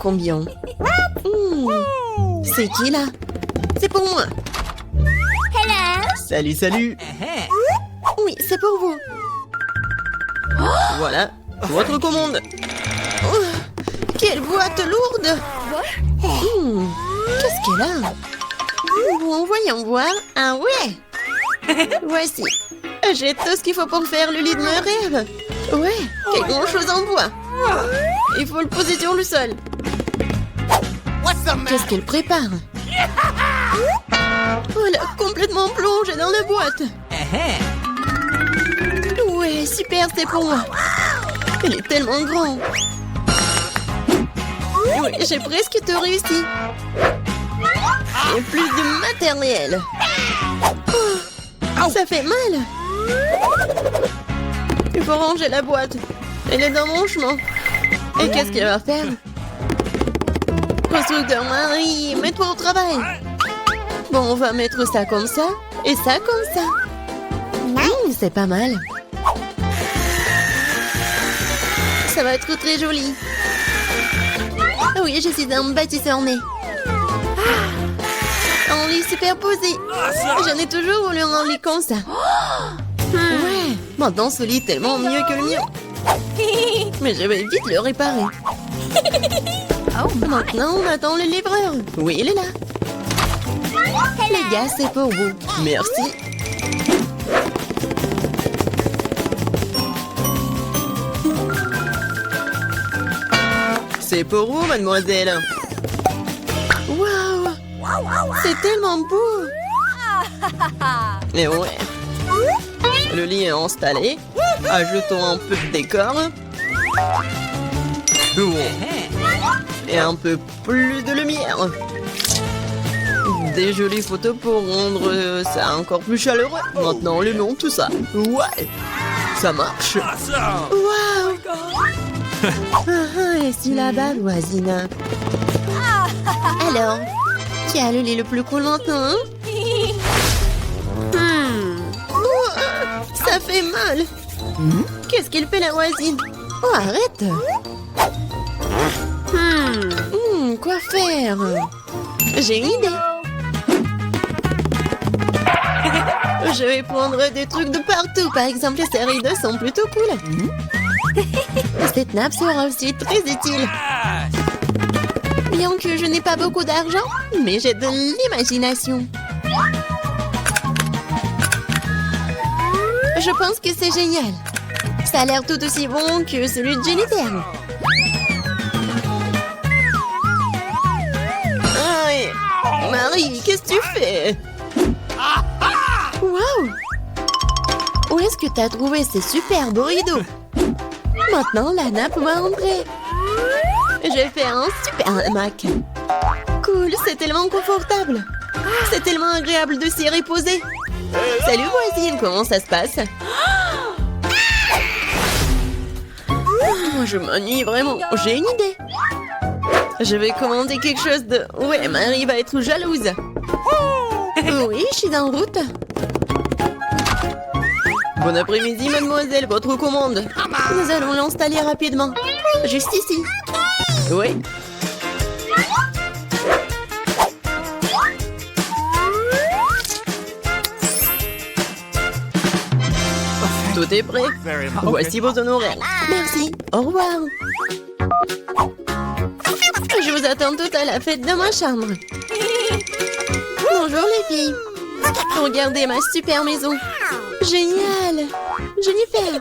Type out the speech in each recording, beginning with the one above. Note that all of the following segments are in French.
combien. C'est qui là? C'est pour moi. Salut, salut. Oui, c'est pour vous. Voilà, votre commande. Oh, quelle boîte lourde. Qu'est-ce qu'elle a? Bon, voyons voir. Ah ouais. Voici. J'ai tout ce qu'il faut pour faire le lit de mes rêves. Ouais, quelque chose en bois. Il faut le poser sur le sol. Qu'est-ce qu'elle prépare? Oh, elle a complètement plongé dans la boîte. Ouais, super, c'est pour moi. Elle est tellement grande. Oui, j'ai presque tout réussi. Et plus de matériel. Oh, ça fait mal. Il faut ranger la boîte. Elle est dans mon chemin. Et qu'est-ce qu'elle va faire? Constructeur Marie, mets-toi au travail. Bon, on va mettre ça comme ça et ça comme ça. C'est pas mal. Ça va être très joli. Ah oui, je suis un bâtisseur né. Un lit superposé. J'en ai toujours voulu un lit comme ça. Ouais, maintenant ce lit est tellement mieux que le mien. Mais je vais vite le réparer. Maintenant, on attend le livreur. Oui, il est là. Les gars, c'est pour vous. Merci. C'est pour vous, mademoiselle. Waouh! C'est tellement beau! Et ouais. Le lit est installé. Ajoutons un peu de décor. Ouais. Et un peu plus de lumière. Des jolies photos pour rendre ça encore plus chaleureux. Maintenant, allumons tout ça. Ouais, ça marche. Waouh! Et c'est là-bas, voisine. Alors, qui a le lit le plus cool maintenant, hein? Ça fait mal. Qu'est-ce qu'elle fait, la voisine? Oh, arrête. Quoi faire? J'ai une idée. Je vais prendre des trucs de partout. Par exemple, ces rideaux sont plutôt cool. Cette nappe sera aussi très utile. Bien que je n'ai pas beaucoup d'argent, mais j'ai de l'imagination. Je pense que c'est génial. Ça a l'air tout aussi bon que celui de Jennifer. Aïe. Marie, qu'est-ce que tu fais? Waouh! Où est-ce que tu as trouvé ces superbes rideaux? Maintenant, la nappe va entrer. Je fais un super hamac. Cool, c'est tellement confortable. C'est tellement agréable de s'y reposer. Salut voisine, comment ça se passe? Je m'ennuie vraiment. J'ai une idée. Je vais commander quelque chose de... Ouais, Marie va être jalouse. Oui, je suis en route. Bon après-midi, mademoiselle, votre commande. Nous allons l'installer rapidement. Juste ici. Oui. Tout est prêt. Voici vos honoraires. Merci. Au revoir. Je vous attends toutes à la fête de ma chambre. Bonjour les filles. Regardez ma super maison. Génial. Jennifer.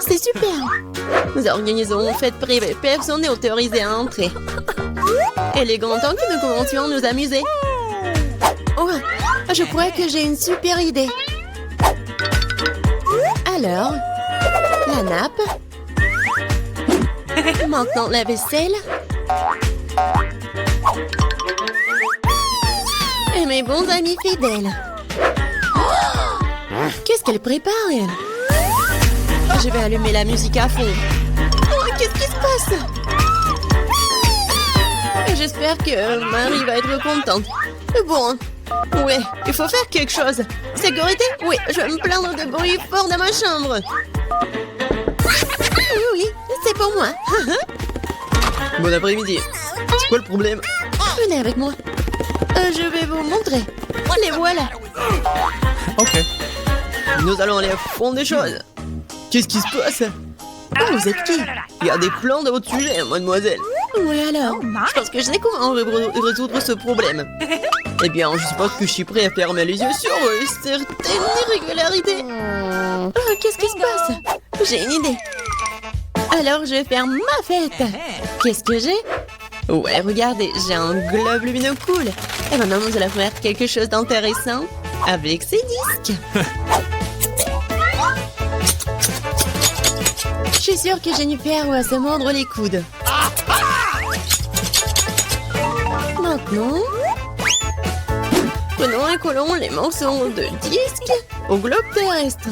C'est super. Nous organisons une fête privée. Personne n'est autorisé à entrer. Il est grand temps que nous commencions à nous amuser. Oh, je crois que j'ai une super idée. Alors, la nappe. Maintenant, la vaisselle. Et mes bons amis fidèles. Qu'est-ce qu'elle prépare, elle? Je vais allumer la musique à fond. Oh, qu'est-ce qui se passe? J'espère que Marie va être contente. Bon, ouais, il faut faire quelque chose. Sécurité? Oui, je vais me plaindre de bruit fort dans ma chambre. Oui, c'est pour moi. Bon après-midi. C'est quoi le problème? Venez avec moi. Je vais vous montrer. Les voilà. Ok. Nous allons aller au fond des choses. Qu'est-ce qui se passe? Vous êtes qui? Il y a des plans de votre sujet, mademoiselle. Oui alors. Je pense que je sais comment résoudre ce problème. Eh bien, je suppose que je suis prêt à fermer les yeux sur certaines irrégularités. Qu'est-ce qui se passe? J'ai une idée. Alors je vais faire ma fête. Qu'est-ce que j'ai? Ouais, regardez, j'ai un globe lumineux cool. Et maintenant, nous allons faire quelque chose d'intéressant avec ces disques. Je suis sûre que Jennifer va se mordre les coudes. Maintenant, Prenons et collons les morceaux de disques au globe terrestre.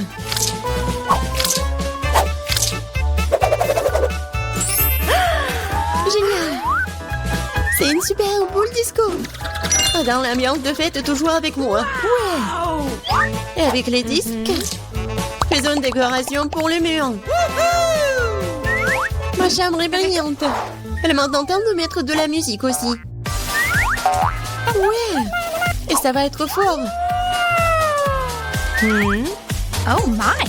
génial. C'est une super boule disco. Dans l'ambiance de fête, toujours avec moi. Ouais. Et avec les disques, Faisons une décoration pour les murs. ma chambre est brillante. Elle est maintenant temps de mettre de la musique aussi. Ouais. Et ça va être fort. Oh my!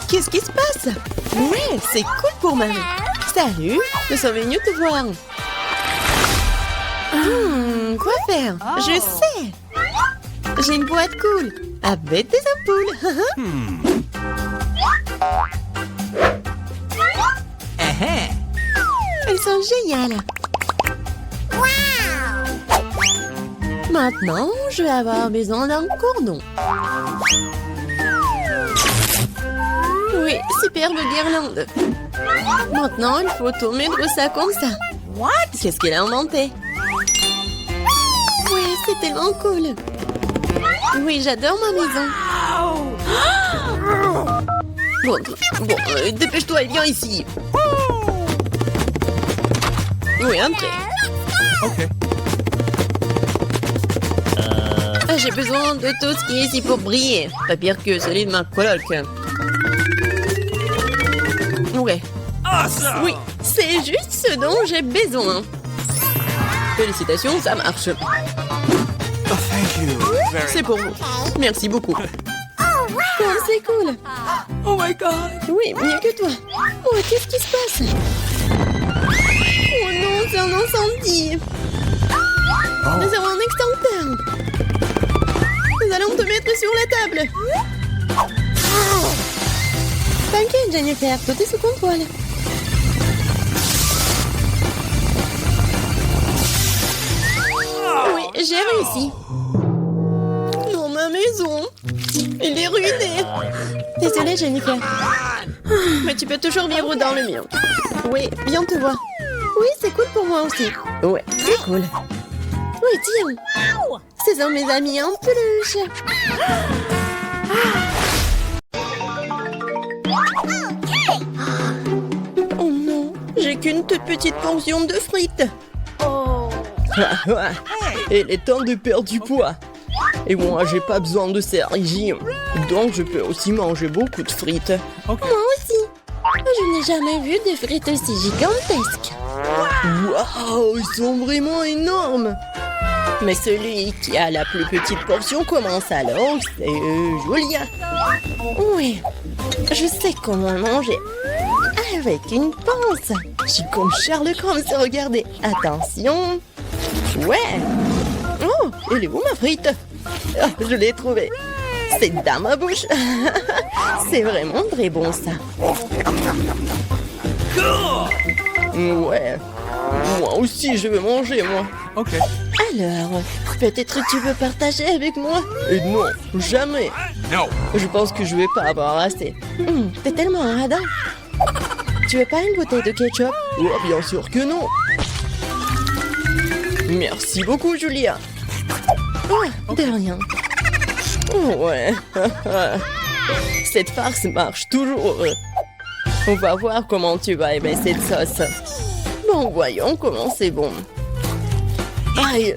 Qu'est-ce qui se passe? Ouais, c'est cool pour Marie. Salut, Nous sommes venus te voir. quoi faire? Je sais. J'ai une boîte cool avec des ampoules. Elles sont géniales. Maintenant, je vais avoir besoin d'un cordon. Oui, superbe guirlande. Maintenant, il faut tout mettre ça comme ça. What? Qu'est-ce qu'elle a inventé? Oui, c'est tellement cool. Oui, j'adore ma maison. Bon, dépêche-toi et viens ici. Oui, entrez. Ok. J'ai besoin de tout ce qui est ici pour briller. Pas pire que celui de ma coloc. Ouais. Oui, c'est juste ce dont j'ai besoin. Félicitations, ça marche. Oh, thank you. C'est pour vous. Merci beaucoup. Oh, c'est cool. Oh my god. Oui, mieux que toi. Oh, qu'est-ce qui se passe? Oh non, c'est un incendie. Nous avons un extincteur. Nous allons te mettre sur la table. T'inquiète, Jennifer, tout est sous contrôle. Oui, j'ai réussi. Dans ma maison. Il est ruiné. Désolée, Jennifer. Mais tu peux toujours vivre dans le mien. Oui, viens te voir. Oui, c'est cool pour moi aussi. Ouais, c'est cool. Oui, tiens. Ce sont mes amis en peluche. Oh non, j'ai qu'une toute petite portion de frites. Il est temps de perdre du poids. Et moi, j'ai pas besoin de ces régimes. Donc, je peux aussi manger beaucoup de frites. Ok. Moi aussi. Je n'ai jamais vu des frites aussi gigantesques. Waouh, ils sont vraiment énormes. Mais celui qui a la plus petite portion commence alors, c'est Julia. Oui, je sais comment manger. Avec une pince. Je suis comme Sherlock Holmes, regardez. Attention. Ouais. Oh, elle est où ma frite? Ah, je l'ai trouvée. C'est dans ma bouche. C'est vraiment très bon ça. Ouais. Moi aussi, je veux manger, moi. Ok. Alors, Peut-être tu veux partager avec moi? Et non, jamais. No. Je pense que je vais pas avoir assez. t'es tellement un radin. Tu veux pas une bouteille de ketchup? Oh, bien sûr que non. Merci beaucoup, Julia. Oh, de rien. Ouais. Cette farce marche toujours. On va voir comment tu vas aimer cette sauce. Bon, voyons comment c'est bon. Aïe.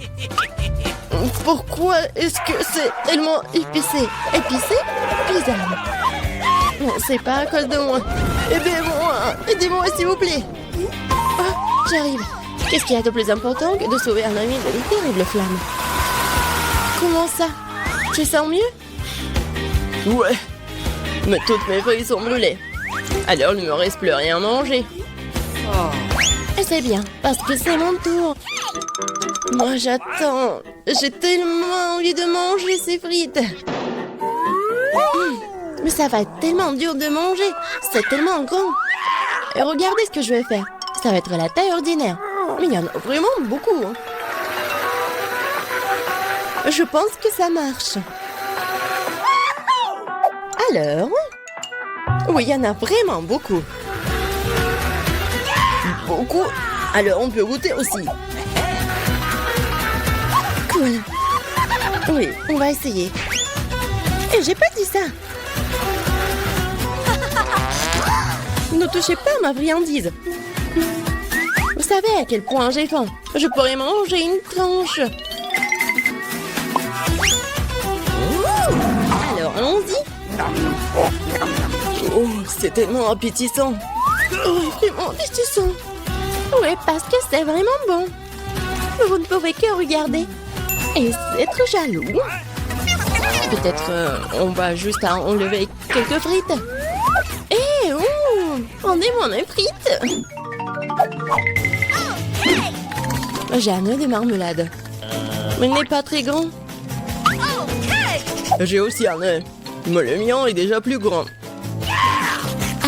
Pourquoi est-ce que c'est tellement épicé? Épicé? Bizarre. C'est pas à cause de moi. Aidez-moi. Aidez-moi, s'il vous plaît. Oh, J'arrive. Qu'est-ce qu'il y a de plus important que de sauver un ami d'une terrible flamme? Comment ça? Tu sens mieux? Ouais. Mais toutes mes feuilles sont brûlées. Alors il ne me reste plus rien à manger. Et c'est bien, parce que c'est mon tour. Moi j'attends. J'ai tellement envie de manger ces frites. Mais ça va être tellement dur de manger. C'est tellement grand. Et regardez ce que je vais faire. Ça va être la taille ordinaire. Mais il y en a vraiment beaucoup. Hein. Je pense que ça marche. Alors? Oui, il y en a vraiment beaucoup. Beaucoup. Alors on peut goûter aussi. Cool. Oui, on va essayer. Et j'ai pas dit ça. Ne touchez pas à ma friandise. Vous savez à quel point j'ai faim. Je pourrais manger une tranche. Alors, allons-y. Oh, c'est tellement appétissant. Oh, vraiment appétissant. Oui, parce que c'est vraiment bon. Vous ne pouvez que regarder. Et être jaloux. Peut-être on va juste à enlever quelques frites. Eh, rendez-moi mes frites. J'ai un œuf de marmelade. Mais il n'est pas très grand. J'ai aussi un œuf. Mais le mien est déjà plus grand.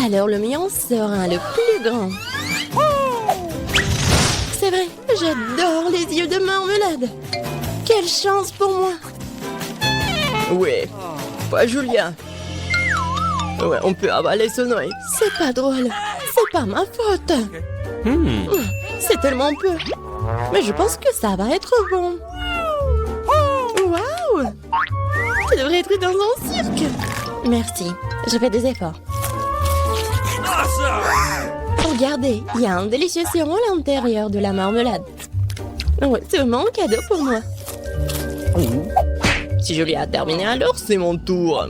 Alors le mien sera le plus grand. C'est vrai, j'adore les yeux de marmelade. Quelle chance pour moi. Ouais, pas Julia. Ouais, on peut avaler son œil. C'est pas drôle. C'est pas ma faute. C'est tellement peu. Mais je pense que ça va être bon. Waouh! Ça devrait être dans un cirque. Merci, je fais des efforts. Regardez, il y a un délicieux sirop à l'intérieur de la marmelade. Ouais, c'est vraiment un cadeau pour moi. Si Julia a terminé, alors c'est mon tour.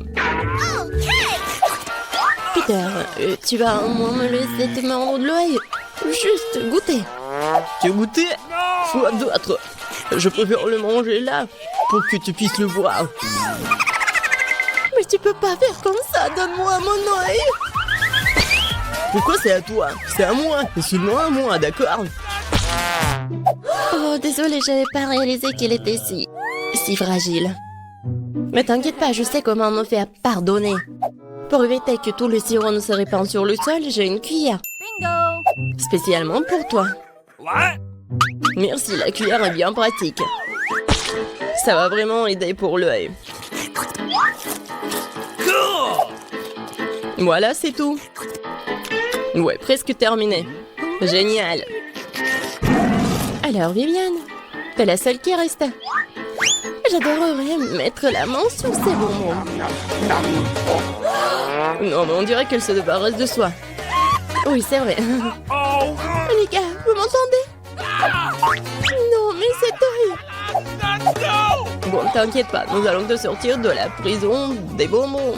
Peter, tu vas au moins me laisser te mordre de l'oeil. Juste goûter. Tu as goûté? Soit d'autres. Je préfère le manger là, pour que tu puisses le voir. Mais tu peux pas faire comme ça, donne-moi mon oeil. Pourquoi c'est à toi? C'est à moi, et seulement à moi, d'accord? Oh, désolé, j'avais pas réalisé qu'il était si fragile. Mais t'inquiète pas, je sais comment me faire pardonner. Pour éviter que tout le sirop ne se répande sur le sol, j'ai une cuillère. Bingo! Spécialement pour toi. Merci, la cuillère est bien pratique. Ça va vraiment aider pour l'œil. Voilà, c'est tout. Ouais, presque terminé. Génial. Alors, Viviane, t'es la seule qui reste. J'adorerais mettre la main sur ces bonbons. Non, mais on dirait qu'elle se débarrasse de soi. Oui, c'est vrai. Les gars, vous m'entendez? Non, mais c'est horrible. Bon, t'inquiète pas, nous allons te sortir de la prison des bonbons.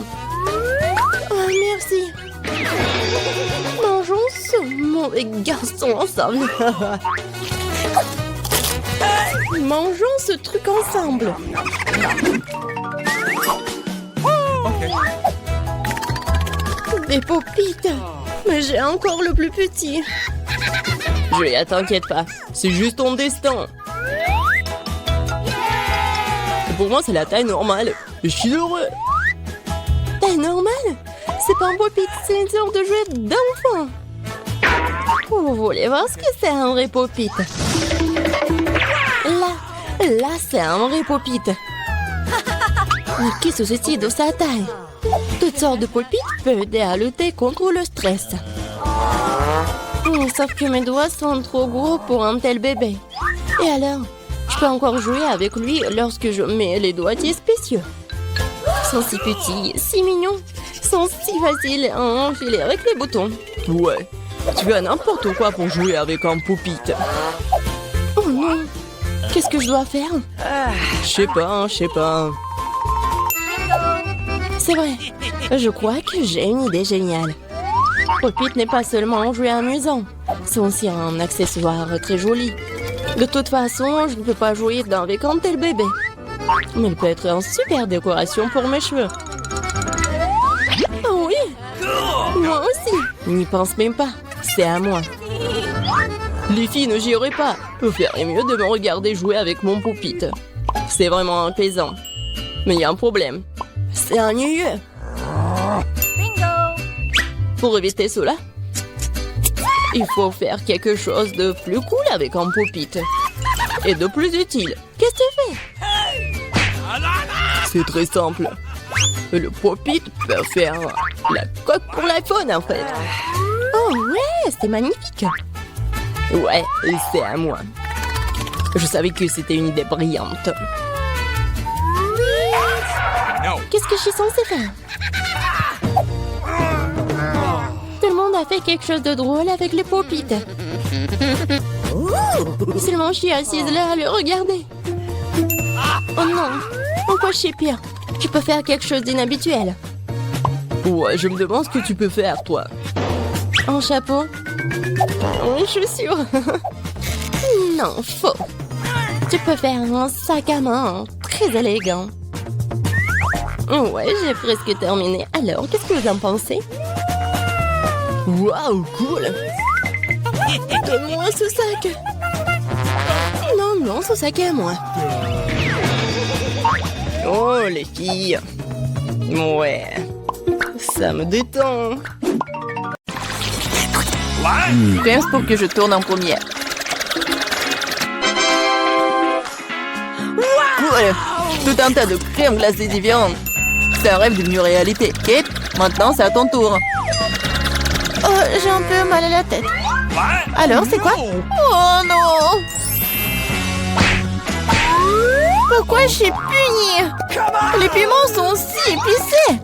Oh, merci. Mangeons ce mauvais garçon ensemble. Mangeons ce truc ensemble. Des popites. Mais j'ai encore le plus petit. Julia, t'inquiète pas, c'est juste ton destin. Pour moi, c'est la taille normale. Je suis heureux. Taille normale? C'est pas un pop-it, c'est une sorte de jouet d'enfant. Vous voulez voir ce que c'est un vrai pop-it? Là, c'est un vrai pop-it. Mais qu'est-ce que c'est de sa taille? Toutes sortes de pop-it peuvent aider à lutter contre le stress. Sauf que mes doigts sont trop gros pour un tel bébé. Et alors, je peux encore jouer avec lui lorsque je mets les doigtiers spéciaux. Ils sont si petits, si mignons. Ils sont si faciles à enfiler avec les boutons. Ouais, tu fais n'importe quoi pour jouer avec un pop-it. Oh non! Qu'est-ce que je dois faire? Je sais pas. C'est vrai, je crois que j'ai une idée géniale. Pop-it n'est pas seulement un jouet amusant, C'est aussi un accessoire très joli. De toute façon, je ne peux pas jouer avec un tel bébé. Mais il peut être une super décoration pour mes cheveux. Oh oui! Moi aussi! N'y pense même pas. C'est à moi. Les filles, ne gît pas. Vous feriez mieux de me regarder jouer avec mon pupitre. C'est vraiment apaisant. Mais il y a un problème. C'est ennuyeux. Pour éviter cela, il faut faire quelque chose de plus cool avec un pupitre. Et de plus utile. Qu'est-ce que tu fais? C'est très simple. Le pupitre peut faire la coque pour l'iPhone, en fait. Oh ouais, c'est magnifique. Ouais, c'est à moi. Je savais que c'était une idée brillante. Qu'est-ce que je suis censée faire? Tout le monde a fait quelque chose de drôle avec le pupitre. Seulement je suis assise là à le regarder. Oh non, encore je suis pire. Je peux faire quelque chose d'inhabituel. Ouais, je me demande ce que tu peux faire, toi. Un chapeau? Une chaussure? Non, faux. Tu peux faire un sac à main très élégant. Ouais, j'ai presque terminé. Alors, qu'est-ce que vous en pensez? Waouh, cool! Donne-moi ce sac! Non, ce sac est à moi. Oh, les filles! Ouais, ça me détend. Pense pour que je tourne en première. Cool! Tout un tas de crèmes glacées différentes. C'est un rêve devenu réalité. Kate, maintenant c'est à ton tour. Oh, j'ai un peu mal à la tête. Alors, c'est quoi? Oh non! Pourquoi je suis punie? Les piments sont si épicés!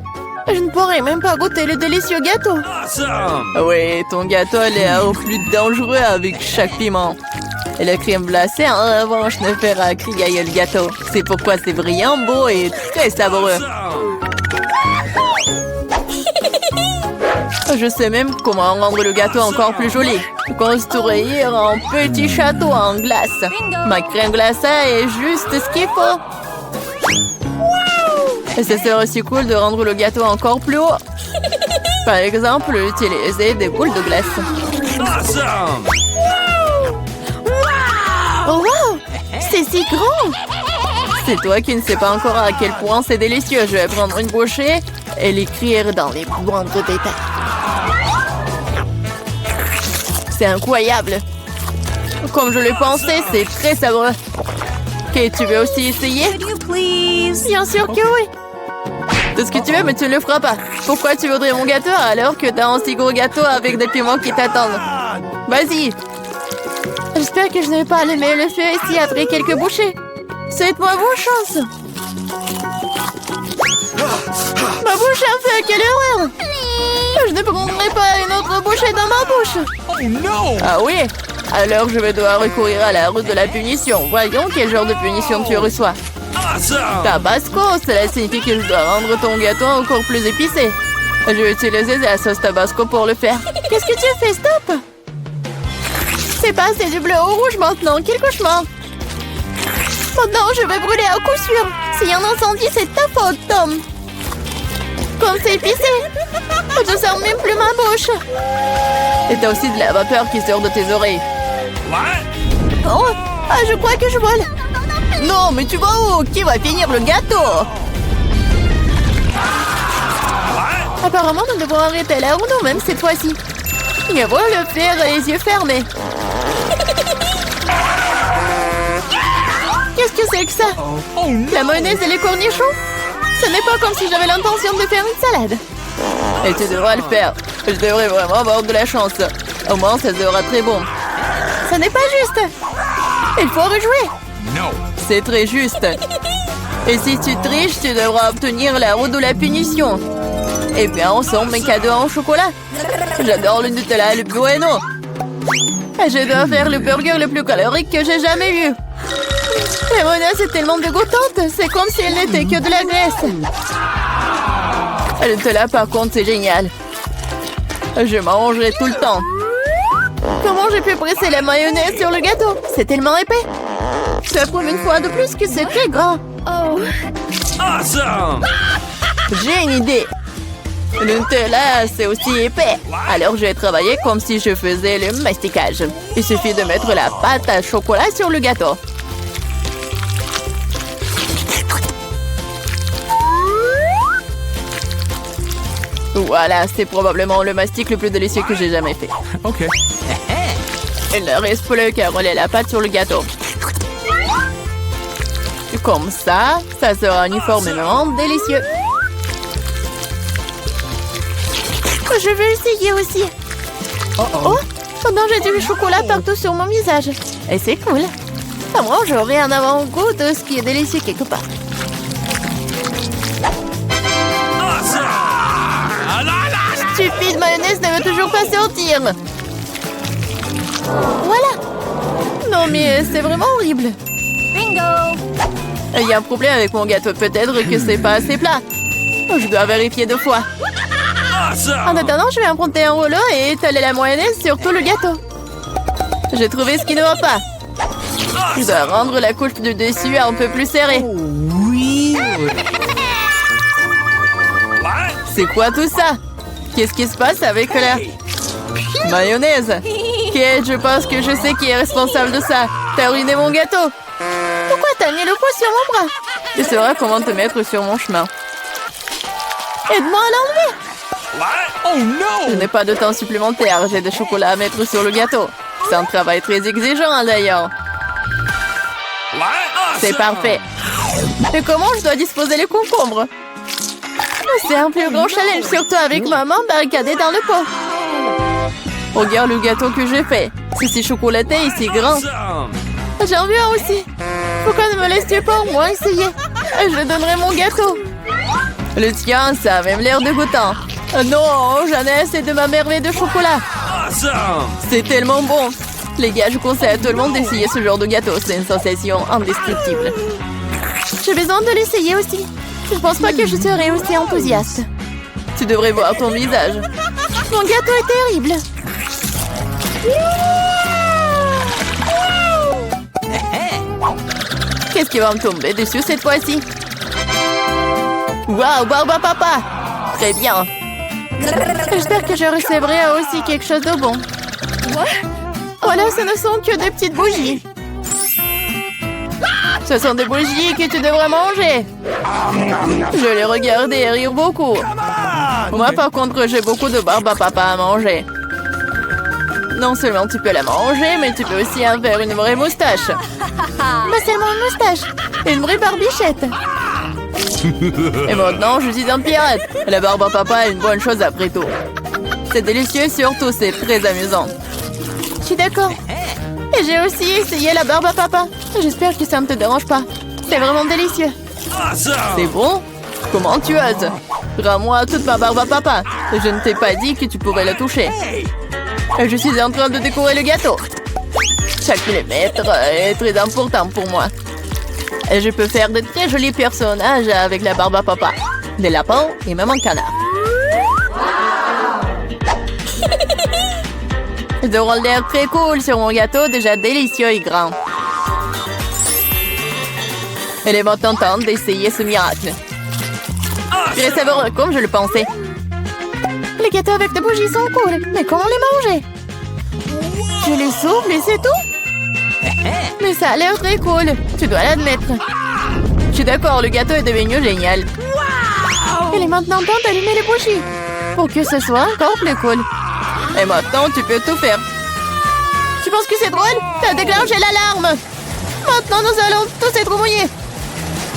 Je ne pourrais même pas goûter le délicieux gâteau. Oui, ton gâteau a l'air plus dangereux avec chaque piment. Et la crème glacée, en revanche, ne fera crier le gâteau. C'est pourquoi c'est brillant, beau et très savoureux. Je sais même comment rendre le gâteau encore plus joli. Construire un petit château en glace. Ma crème glacée est juste ce qu'il faut. Et ce serait aussi cool de rendre le gâteau encore plus haut. Par exemple, utiliser des boules de glace. Oh wow! C'est si grand! C'est toi qui ne sais pas encore à quel point c'est délicieux. Je vais prendre une bouchée et l'écrire dans les moindres détails. C'est incroyable! Comme je le pensais, c'est très savoureux. Ok, tu veux aussi essayer? Bien sûr que oui! Tout ce que tu veux, mais tu ne le feras pas. Pourquoi tu voudrais mon gâteau alors que t'as un si gros gâteau avec des piments qui t'attendent? Vas-y! J'espère que je ne vais pas allumer le feu ici après quelques bouchées. Souhaite-moi bonne chance. Ma bouche a fait, quelle erreur! Je ne prendrai pas une autre bouchée dans ma bouche. Oh non! Ah oui? Alors je vais devoir recourir à la route de la punition. Voyons quel genre de punition tu reçois. Tabasco, cela signifie que je dois rendre ton gâteau encore plus épicé. Je vais utiliser la sauce Tabasco pour le faire. Qu'est-ce que tu fais? Stop! C'est passé du bleu au rouge maintenant. Quel cauchemar! Maintenant, je vais brûler à coup sûr. S'il y a un incendie, c'est ta faute, Tom. Comme c'est épicé. Je ne sens même plus ma bouche. Et t'as aussi de la vapeur qui sort de tes oreilles. Oh, je crois que je vole. Non, mais tu vas où? Qui va finir le gâteau? Apparemment, nous devons arrêter la roue nous-mêmes cette fois-ci. Il faut le faire les yeux fermés. Qu'est-ce que c'est que ça? La mayonnaise et les cornichons? Ce n'est pas comme si j'avais l'intention de faire une salade. Et tu devras le faire. Je devrais vraiment avoir de la chance. Au moins, ça sera très bon. Ce n'est pas juste. Il faut rejouer. Non. C'est très juste. Et si tu triches, tu devras obtenir la roue de la punition. Et bien, ensemble, mes cadeaux en chocolat. J'adore le Nutella et le Bueno. Et je dois faire le burger le plus calorique que j'ai jamais eu. La mayonnaise est tellement dégoûtante. C'est comme si elle n'était que de la graisse. Le Nutella, par contre, c'est génial. Je mangerai tout le temps. Comment j'ai pu presser la mayonnaise sur le gâteau? C'est tellement épais. Ça prouve une fois de plus que c'est très gras. Oh. Awesome! J'ai une idée. Le Nutella, c'est aussi épais. Alors je vais travailler comme si je faisais le masticage. Il suffit de mettre la pâte à chocolat sur le gâteau. Voilà, c'est probablement le mastic le plus délicieux que j'ai jamais fait. Okay. Il ne reste plus qu'à rouler la pâte sur le gâteau. Comme ça, ça sera uniformément délicieux. Je veux essayer aussi. Oh, pendant j'ai du chocolat partout sur mon visage. Et c'est cool. Moi, j'aurai un avant-goût de ce qui est délicieux quelque part. Stupide mayonnaise ne veut toujours pas sortir. Voilà. Non mais c'est vraiment horrible. Bingo! Il y a un problème avec mon gâteau. Peut-être que c'est pas assez plat. Je dois vérifier 2 fois. En attendant, je vais emprunter un rouleau et étaler la mayonnaise sur tout le gâteau. J'ai trouvé ce qui ne va pas. Je dois rendre la couche du dessus un peu plus serrée. C'est quoi tout ça? Qu'est-ce qui se passe avec la mayonnaise? Kate, je pense que je sais qui est responsable de ça. T'as ruiné mon gâteau. Pourquoi t'as mis le poids sur mon bras? Tu sauras comment te mettre sur mon chemin. Aide-moi à l'enlever. Oh no! Je n'ai pas de temps supplémentaire. J'ai des chocolats à mettre sur le gâteau. C'est un travail très exigeant d'ailleurs. C'est parfait. Et comment je dois disposer les concombres? C'est un plus grand challenge, surtout avec maman barricadée dans le pot. Regarde le gâteau que j'ai fait. C'est si chocolaté et si grand. J'en veux un aussi. Pourquoi ne me laisses-tu pas au moins essayer? Je donnerai mon gâteau. Le tien, ça a même l'air dégoûtant. Non, j'en ai assez de ma merveille de chocolat. C'est tellement bon. Les gars, je conseille à tout le monde d'essayer ce genre de gâteau. C'est une sensation indescriptible. J'ai besoin de l'essayer aussi. Je pense pas que je serai aussi enthousiaste. Tu devrais voir ton visage. Mon gâteau est terrible. Qu'est-ce qui va me tomber dessus cette fois-ci? Waouh, Barba Papa! Très bien. J'espère que je recevrai aussi quelque chose de bon. Voilà, ce ne sont que des petites bougies. Ce sont des bougies que tu devrais manger. Je les regardais et rire beaucoup. Moi, par contre, j'ai beaucoup de barbe à papa à manger. Non seulement tu peux la manger, mais tu peux aussi en faire une vraie moustache. Pas seulement une moustache, une vraie barbichette. Et maintenant, je suis un pirate. La barbe à papa est une bonne chose après tout. C'est délicieux et surtout, c'est très amusant. Je suis d'accord. Et j'ai aussi essayé la barbe à papa. J'espère que ça ne te dérange pas. C'est vraiment délicieux. C'est bon? Comment tu oses? Rends-moi toute ma barbe à papa. Je ne t'ai pas dit que tu pourrais la toucher. Je suis en train de décorer le gâteau. Chaque millimètre est très important pour moi. Et je peux faire de très jolis personnages avec la barbe à papa. Des lapins et même un canard. Ils auront l'air très cool sur mon gâteau, déjà délicieux et grand. Elle est maintenant temps d'essayer ce miracle. Très savoureux, comme je le pensais. Les gâteaux avec des bougies sont cool, mais comment les manger? Je les souffle et c'est tout? Mais ça a l'air très cool, tu dois l'admettre. Je suis d'accord, le gâteau est devenu génial. Il est maintenant temps d'allumer les bougies, pour que ce soit encore plus cool. Et maintenant, tu peux tout faire. Tu penses que c'est drôle? T'as déclenché l'alarme. Maintenant, nous allons tous être mouillés.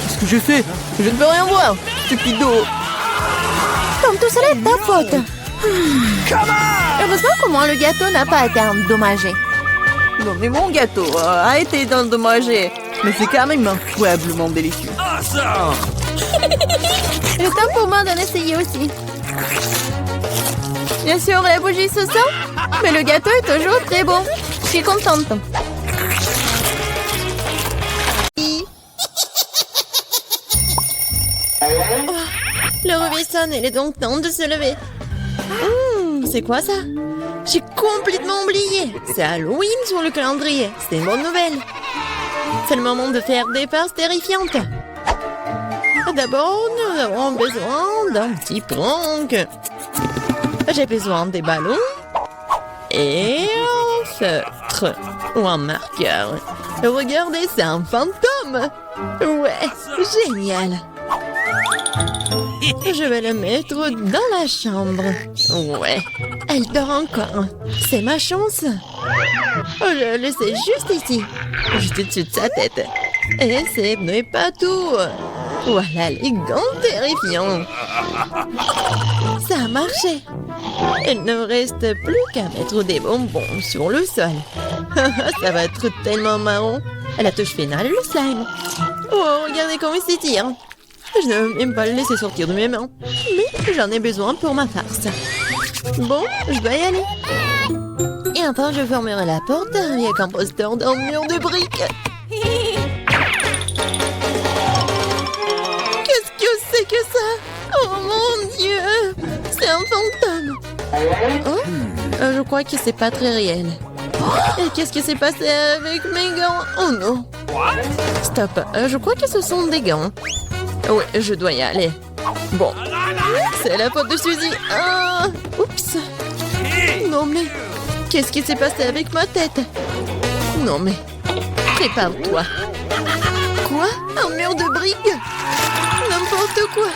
Qu'est-ce que j'ai fait? Je ne peux rien voir, stupido. Comme tout cela est ta faute. Heureusement qu'au moins le gâteau n'a pas été endommagé. Non, mais mon gâteau a été endommagé. Mais c'est quand même incroyablement délicieux. Il est temps pour moi d'en essayer aussi. Bien sûr, la bougie se sent, mais le gâteau est toujours très bon. Je suis contente. Le réveil sonne, il est donc temps de se lever. C'est quoi ça? J'ai complètement oublié. C'est Halloween sur le calendrier. C'est une bonne nouvelle. C'est le moment de faire des farces terrifiantes. D'abord, nous avons besoin d'un petit prank. J'ai besoin des ballons et un feutre ou un marqueur. Regardez, c'est un fantôme. Ouais, génial. Je vais le mettre dans la chambre. Ouais, elle dort encore. C'est ma chance. Je le laissais juste ici, juste au-dessus de sa tête. Et ce n'est pas tout. Voilà les gants terrifiants. Ça a marché. Il ne reste plus qu'à mettre des bonbons sur le sol. Ça va être tellement marrant. À la touche finale, le slime. Oh, regardez comment il s'étire. Je ne veux même pas le laisser sortir de mes mains. Mais j'en ai besoin pour ma farce. Bon, je dois y aller. Et enfin, je fermerai la porte avec un poster d'un mur de briques. Qu'est-ce que c'est que ça? Oh mon Dieu! C'est un fantôme. Oh? Je crois que c'est pas très réel. Et qu'est-ce qui s'est passé avec mes gants? Oh non! Stop, je crois que ce sont des gants. Oui, je dois y aller. Bon, c'est la faute de Suzy. Ah, oups. Non mais, qu'est-ce qui s'est passé avec ma tête? Non mais, prépare-toi. Quoi? Un mur de briques? N'importe quoi.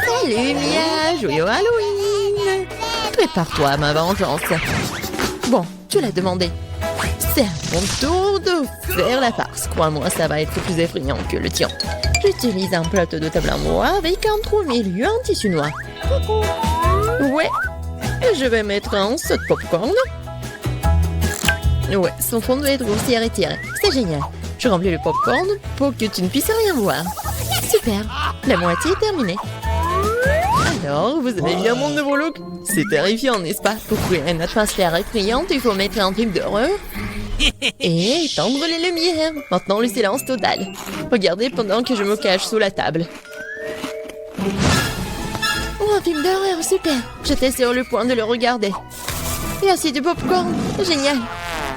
Salut Mia, joyeux Halloween. Prépare-toi à ma vengeance. Bon, tu l'as demandé. C'est à mon tour de faire la farce. Crois-moi, ça va être plus effrayant que le tien. J'utilise un plateau de table en bois avec un trou au milieu en tissu noir. Ouais, je vais mettre un saut de popcorn. Ouais, son fond doit être aussi retiré. C'est génial. Je remplis le popcorn pour que tu ne puisses rien voir. Super, la moitié est terminée. Alors, vous avez bien mon nouveau look? C'est terrifiant, n'est-ce pas? Pour créer une atmosphère effrayante, il faut mettre un film d'horreur et étendre les lumières. Maintenant, le silence total. Regardez pendant que je me cache sous la table. Oh, un film d'horreur, super. J'étais sur le point de le regarder. Et aussi du popcorn, génial.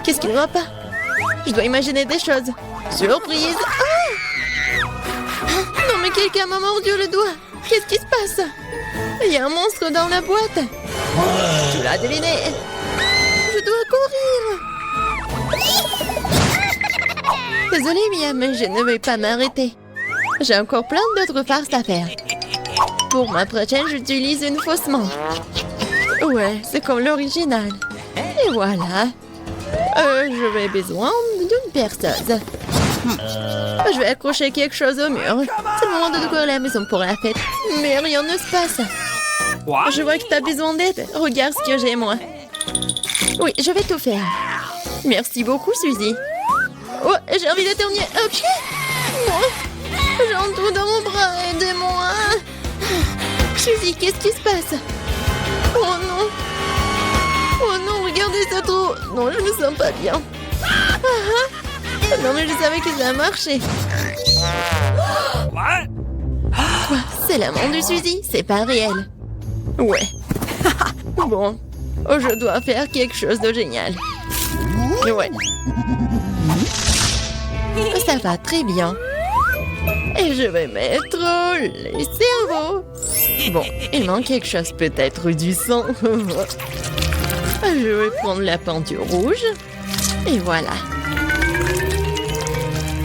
Qu'est-ce qui ne va pas? Je dois imaginer des choses. Surprise! Ah! Non mais quelqu'un m'a mordu le doigt. Qu'est-ce qui se passe? Il y a un monstre dans la boîte. Tu l'as deviné. Je dois courir. Désolée Mia, mais je ne vais pas m'arrêter. J'ai encore plein d'autres farces à faire. Pour ma prochaine, j'utilise une fausse main. Ouais, c'est comme l'original. Et voilà. Je vais besoin d'une perceuse. Je vais accrocher quelque chose au mur. C'est le moment de décorer la maison pour la fête. Mais rien ne se passe. Je vois que tu as besoin d'aide. Regarde ce que j'ai, moi. Oui, je vais tout faire. Merci beaucoup, Suzy. Oh, j'ai envie d'éternuer. Ok. Moi, j'ai un trou dans mon bras. Aidez-moi. Suzy, qu'est-ce qui se passe? Oh non. Oh non, regardez ce trou. Non, je me sens pas bien. Non, mais je savais que ça a marché. Quoi? C'est la main de Suzy? C'est pas réel. Ouais. Bon. Oh, je dois faire quelque chose de génial. Ouais. Ça va très bien. Et je vais mettre les cerveaux. Bon, il manque quelque chose, peut-être du sang. Je vais prendre la peinture rouge. Et voilà.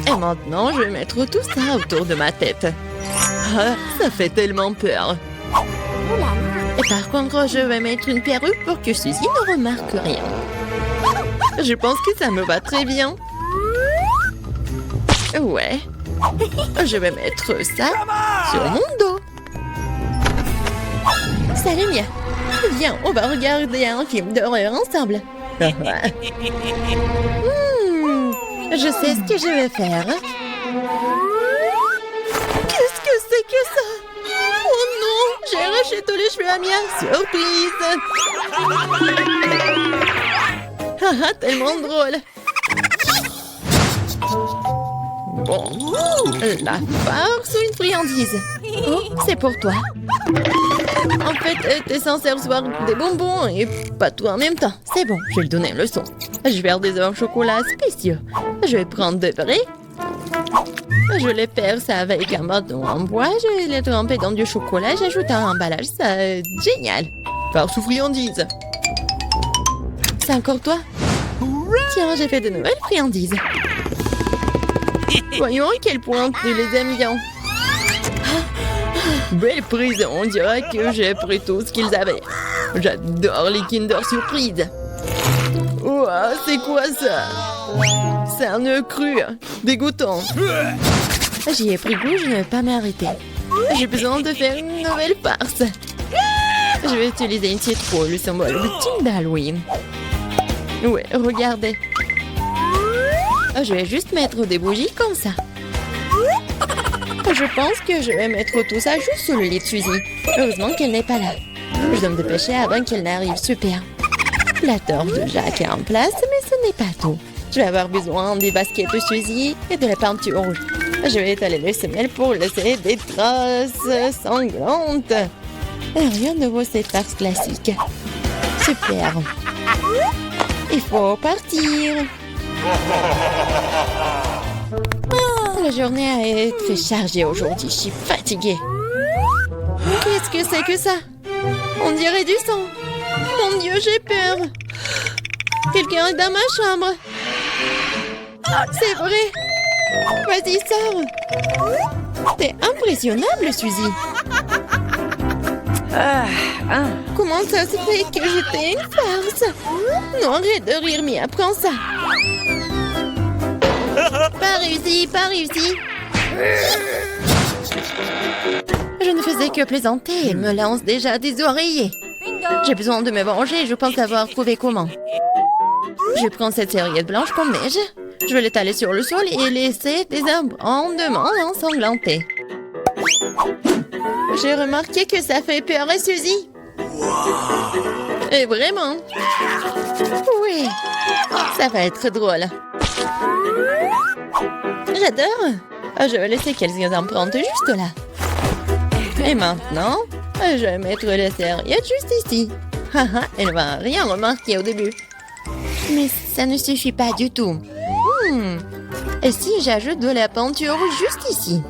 Et maintenant, je vais mettre tout ça autour de ma tête. Ah, ça fait tellement peur. Et par contre, je vais mettre une perruque pour que Suzy ne remarque rien. Je pense que ça me va très bien. Ouais. Je vais mettre ça sur mon dos. Salut Mia. Viens, on va regarder un film d'horreur ensemble. Je sais ce que je vais faire. Qu'est-ce que c'est que ça? Oh non, j'ai arraché tous les cheveux à Mia. Surprise. Haha, tellement drôle. Bon, la farce ou une friandise? Oh, c'est pour toi. En fait, t'es censé recevoir des bonbons et pas tout en même temps. C'est bon, je vais lui donner une leçon. Je vais faire des œufs au chocolat spéciaux. Je vais prendre de vrais. Je les perce avec un bâton en bois. Je vais les tremper dans du chocolat. J'ajoute un emballage. Ça, génial. Farce ou friandise. C'est encore toi? Tiens, j'ai fait de nouvelles friandises. Voyons à quel point tu les aimes bien. Belle prise, on dirait que j'ai pris tout ce qu'ils avaient. J'adore les Kinder Surprise. Ouah, c'est quoi ça? C'est un œuf cru, dégoûtant. J'y ai pris goût, je ne vais pas m'arrêter. J'ai besoin de faire une nouvelle farce. Je vais utiliser une citrouille, le symbole ultime d'Halloween. Ouais, regardez. Je vais juste mettre des bougies comme ça. Je pense que je vais mettre tout ça juste sur le lit de Suzy. Heureusement qu'elle n'est pas là. Je dois me dépêcher avant qu'elle n'arrive. Super. La torche de Jack est en place, mais ce n'est pas tout. Je vais avoir besoin des baskets de Suzy et de la peinture rouge. Je vais étaler les semelles pour laisser des traces sanglantes. Rien de nouveau, cette farce classique. Super. Il faut partir. La journée a été très chargée aujourd'hui. Je suis fatiguée. Qu'est-ce que c'est que ça? On dirait du sang. Mon Dieu, j'ai peur. Quelqu'un est dans ma chambre. C'est vrai. Vas-y, sors. T'es impressionnable, Suzy. Comment ça se fait que j'étais une farce? Non, arrête de rire, mais apprends ça. Pas réussi, pas réussi. Je ne faisais que plaisanter. Elle me lance déjà des oreillers. J'ai besoin de me venger. Je pense avoir trouvé comment. Je prends cette serviette blanche comme neige. Je vais l'étaler sur le sol et laisser des abondements ensanglantés. J'ai remarqué que ça fait peur à Suzy. Et vraiment. Oui, ça va être drôle. J'adore. Je vais laisser quelques empreintes juste là. Et maintenant, je vais mettre la serviette juste ici. Haha, elle va rien remarquer au début. Mais ça ne suffit pas du tout. Et si j'ajoute de la peinture juste ici?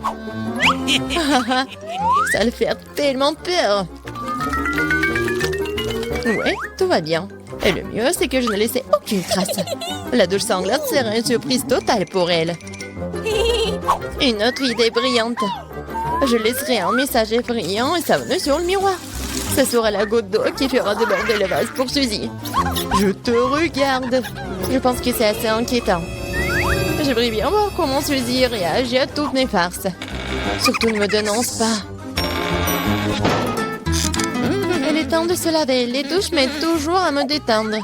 Ça le fait tellement peur. Ouais, tout va bien. Et le mieux, c'est que je ne laissais aucune trace. La douche sanglante sera une surprise totale pour elle. Une autre idée brillante. Je laisserai un message effrayant et savonneux sur le miroir. Ce sera la goutte d'eau qui fera déborder le vase pour Suzy. Je te regarde. Je pense que c'est assez inquiétant. J'aimerais bien voir comment Suzy réagit à toutes mes farces. Surtout ne me dénonce pas. Il est temps de se laver. Les douches m'aident toujours à me détendre.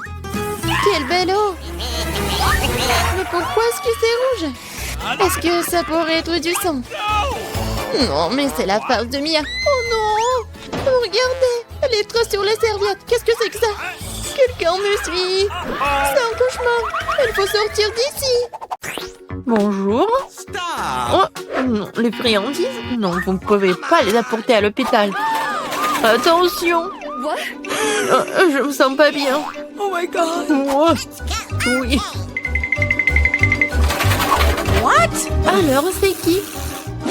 Quelle belle eau! Mais pourquoi est-ce que c'est rouge? Est-ce que ça pourrait être du sang? Non, mais c'est la farce de Mia. Oh non! Regardez! Les traces sur les serviettes. Qu'est-ce que c'est que ça? Quelqu'un me suit. C'est un cauchemar. Il faut sortir d'ici. Bonjour. Oh, non, les friandises? Non, vous ne pouvez pas les apporter à l'hôpital. Attention. Je me sens pas bien. Oh my god! Oh, oui. What? Alors, c'est qui?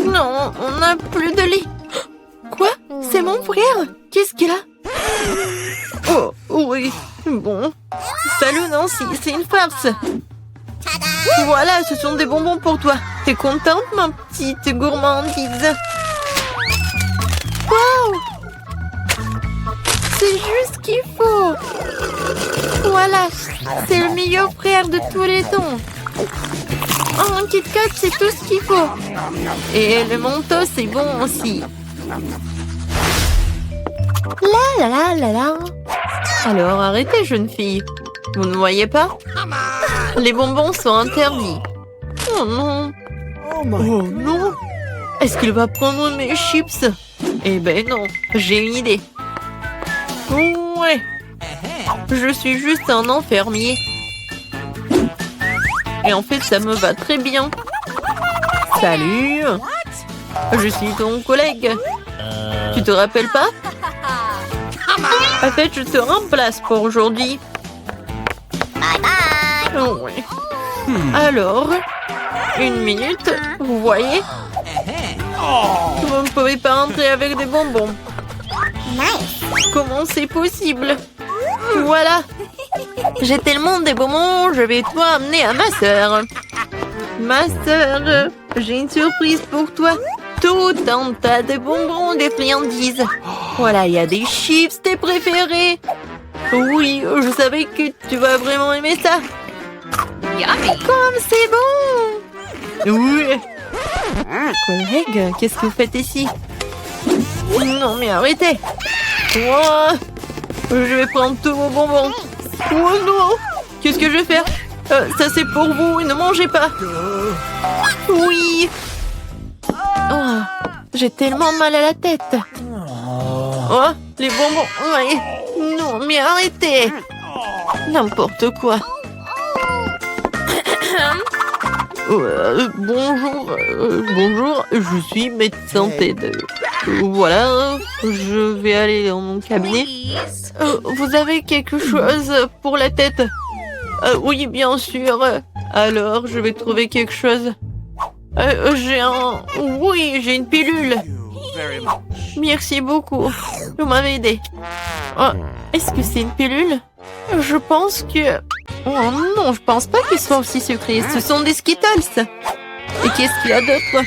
Non, on n'a plus de lit. Quoi? C'est mon frère? Qu'est-ce qu'il a? Oh, oui. Bon. Salut Nancy, c'est une farce. Voilà, ce sont des bonbons pour toi. T'es contente, ma petite gourmandise? Wow! C'est juste ce qu'il faut. Voilà, c'est le meilleur frère de tous les temps. Oh, un Kit Kat, c'est tout ce qu'il faut. Et le Mentos, c'est bon aussi. La la la la la. Alors, arrêtez, jeune fille. Vous ne voyez pas? Les bonbons sont interdits. Oh non. Oh non. Est-ce qu'il va prendre mes chips? Eh ben non, j'ai une idée. Ouais. Je suis juste un enfermier. Et en fait, ça me va très bien. Salut. Je suis ton collègue. Tu te rappelles pas? En fait, je te remplace pour aujourd'hui. Oh, ouais. Alors, 1 minute, vous voyez? Vous ne pouvez pas entrer avec des bonbons. Comment c'est possible? Voilà. J'ai tellement de bonbons, je vais tout amener à ma sœur. Ma sœur, j'ai une surprise pour toi. Tout un tas de bonbons, des friandises. Voilà, il y a des chips, tes préférés. Oui, je savais que tu vas vraiment aimer ça. Comme c'est bon! Oui! Collègue, qu'est-ce que vous faites ici? Non, mais arrêtez! Oh, je vais prendre tous vos bonbons. Oh non! Qu'est-ce que je vais faire? Ça c'est pour vous, ne mangez pas! Oui! Oh, j'ai tellement mal à la tête. Oh, les bonbons! Ouais. Non, mais arrêtez! N'importe quoi. Bonjour, je suis médecin TED. Voilà, je vais aller dans mon cabinet. Vous avez quelque chose pour la tête? Oui, bien sûr. Alors, je vais trouver quelque chose. Oui, j'ai une pilule. Merci beaucoup. Vous m'avez aidé. Oh, est-ce que c'est une pilule? Je pense que... Oh non, je pense pas qu'ils soient aussi sucrés. Ce sont des Skittles. Et qu'est-ce qu'il y a d'autre?